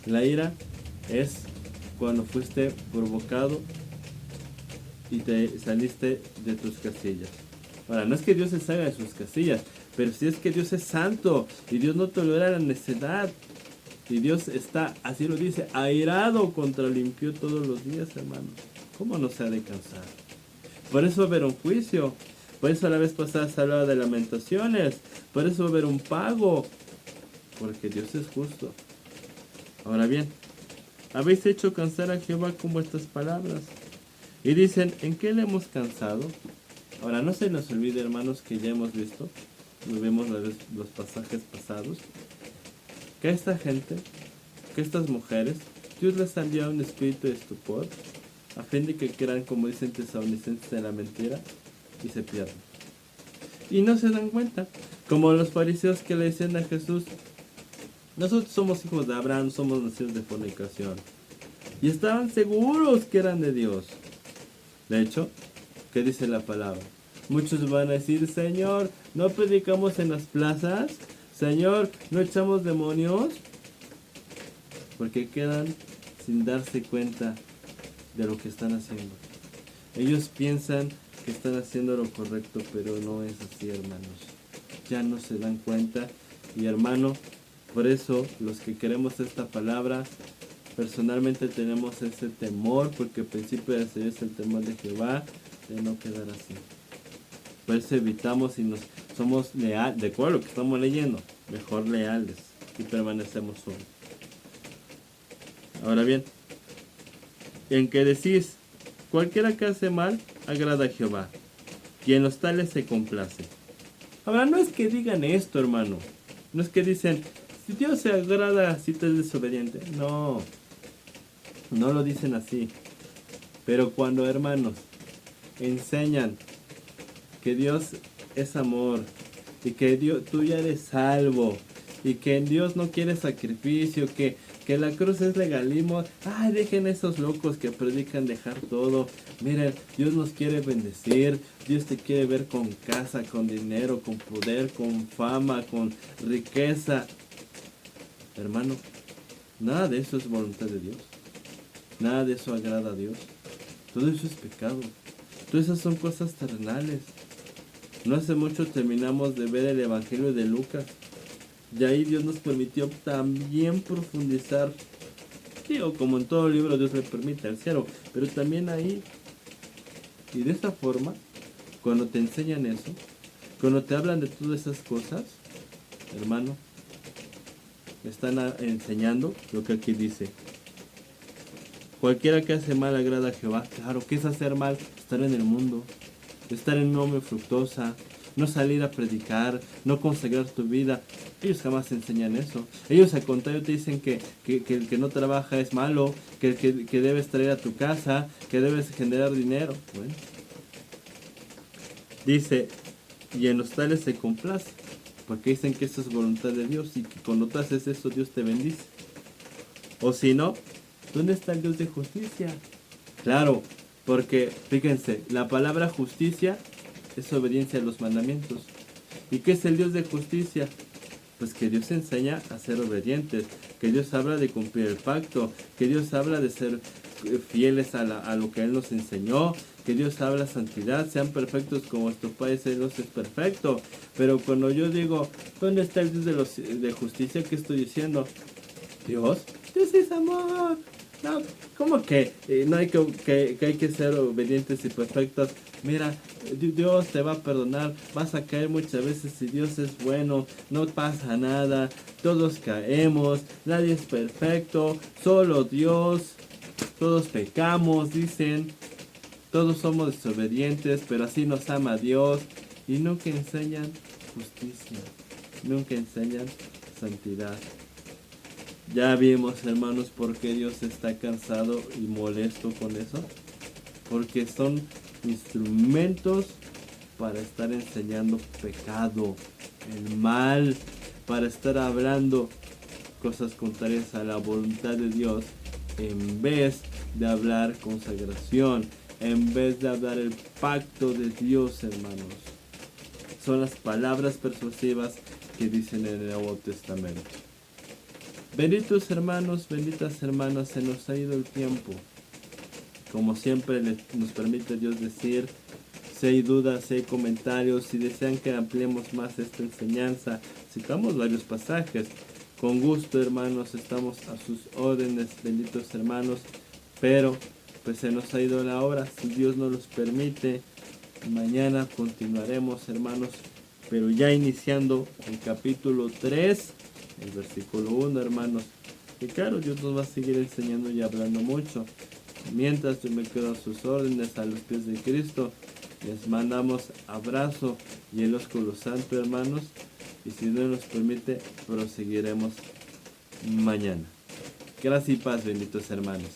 La ira es cuando fuiste provocado y te saliste de tus casillas. Ahora, no es que Dios se salga de sus casillas, pero sí es que Dios es santo y Dios no tolera la necedad. Y Dios está, así lo dice, airado contra el impío todos los días, hermanos. ¿Cómo no se ha de cansar? Por eso va a haber un juicio. Por eso la vez pasada se hablaba de lamentaciones. Por eso va a haber un pago. Porque Dios es justo. Ahora bien, habéis hecho cansar a Jehová con vuestras palabras. Y dicen, ¿en qué le hemos cansado? Ahora, no se nos olvide, hermanos, que ya hemos visto, vemos los pasajes pasados, que a esta gente, que a estas mujeres, Dios les ha enviado un espíritu de estupor, a fin de que crean, como dicen tesalonicenses, de la mentira, y se pierdan. Y no se dan cuenta, como los fariseos que le decían a Jesús, nosotros somos hijos de Abraham, somos nacidos de fornicación. Y estaban seguros que eran de Dios. De hecho, ¿Qué dice la palabra? Muchos van a decir, Señor, ¿no predicamos en las plazas? Señor, ¿no echamos demonios? Porque quedan sin darse cuenta de lo que están haciendo. Ellos piensan que están haciendo lo correcto, pero no es así, hermanos. Ya no se dan cuenta. Y hermano, por eso los que queremos esta palabra, personalmente tenemos ese temor, porque el principio de ser es el temor de Jehová, de no quedar así. Por eso evitamos y nos somos leales, de acuerdo a lo que estamos leyendo, mejor leales y permanecemos solos. Ahora bien, en que decís, cualquiera que hace mal, agrada a Jehová, y en los tales se complace. Ahora, no es que digan esto, hermano. No es que dicen, si Dios se agrada si te es desobediente. No, no lo dicen así. Pero cuando, hermanos, enseñan que Dios es amor, y que Dios, tú ya eres salvo, y que Dios no quiere sacrificio, que la cruz es legalismo. Ay, dejen esos locos que predican dejar todo. Miren, Dios nos quiere bendecir. Dios te quiere ver con casa, con dinero, con poder, con fama, con riqueza. Hermano, nada de eso es voluntad de Dios. Nada de eso agrada a Dios. Todo eso es pecado. Todas esas son cosas terrenales. No hace mucho terminamos de ver el Evangelio de Lucas. Y ahí Dios nos permitió también profundizar. Digo, como en todo libro Dios le permite al cielo. Pero también ahí. Y de esta forma, cuando te enseñan eso, cuando te hablan de todas esas cosas, hermano, están enseñando lo que aquí dice. Cualquiera que hace mal agrada a Jehová. Claro, ¿qué es hacer mal? Estar en el mundo. Estar en un hombre fructosa. No salir a predicar, no consagrar tu vida. Ellos jamás enseñan eso. Ellos al contrario te dicen que el que no trabaja es malo, que debes traer a tu casa, que debes generar dinero. Bueno. Dice, y en los tales se complace, porque dicen que eso es voluntad de Dios y que cuando tú haces eso Dios te bendice. O si no, ¿dónde está el Dios de justicia? Claro, porque fíjense, la palabra justicia es obediencia a los mandamientos. ¿Y qué es el Dios de justicia? Pues que Dios enseña a ser obedientes, que Dios habla de cumplir el pacto, que Dios habla de ser fieles a lo que Él nos enseñó, que Dios habla santidad, sean perfectos como vuestro Padre Dios es perfecto. Pero cuando yo digo, ¿dónde está el Dios de justicia? ¿Qué estoy diciendo? Dios es amor. No, ¿cómo que no hay que hay que ser obedientes y perfectos? Mira, Dios te va a perdonar, vas a caer muchas veces si Dios es bueno, no pasa nada, todos caemos, nadie es perfecto, solo Dios, todos pecamos, dicen, todos somos desobedientes, pero así nos ama Dios, y nunca enseñan justicia, nunca enseñan santidad. Ya vimos, hermanos, por qué Dios está cansado y molesto con eso. Porque son instrumentos para estar enseñando pecado, el mal, para estar hablando cosas contrarias a la voluntad de Dios, en vez de hablar consagración, en vez de hablar el pacto de Dios, hermanos. Son las palabras persuasivas que dicen en el Nuevo Testamento. Benditos hermanos, benditas hermanas, se nos ha ido el tiempo. Como siempre nos permite Dios decir, si hay dudas, si hay comentarios, si desean que ampliemos más esta enseñanza, citamos varios pasajes. Con gusto, hermanos, estamos a sus órdenes, benditos hermanos, pero pues se nos ha ido la hora. Si Dios nos los permite, mañana continuaremos, hermanos, pero ya iniciando el capítulo 3, el versículo 1, hermanos. Y claro, Dios nos va a seguir enseñando y hablando mucho. Mientras yo me quedo a sus órdenes, a los pies de Cristo, les mandamos abrazo y el ósculo santo, hermanos. Y si Dios nos permite, proseguiremos mañana. Gracias y paz, benditos hermanos.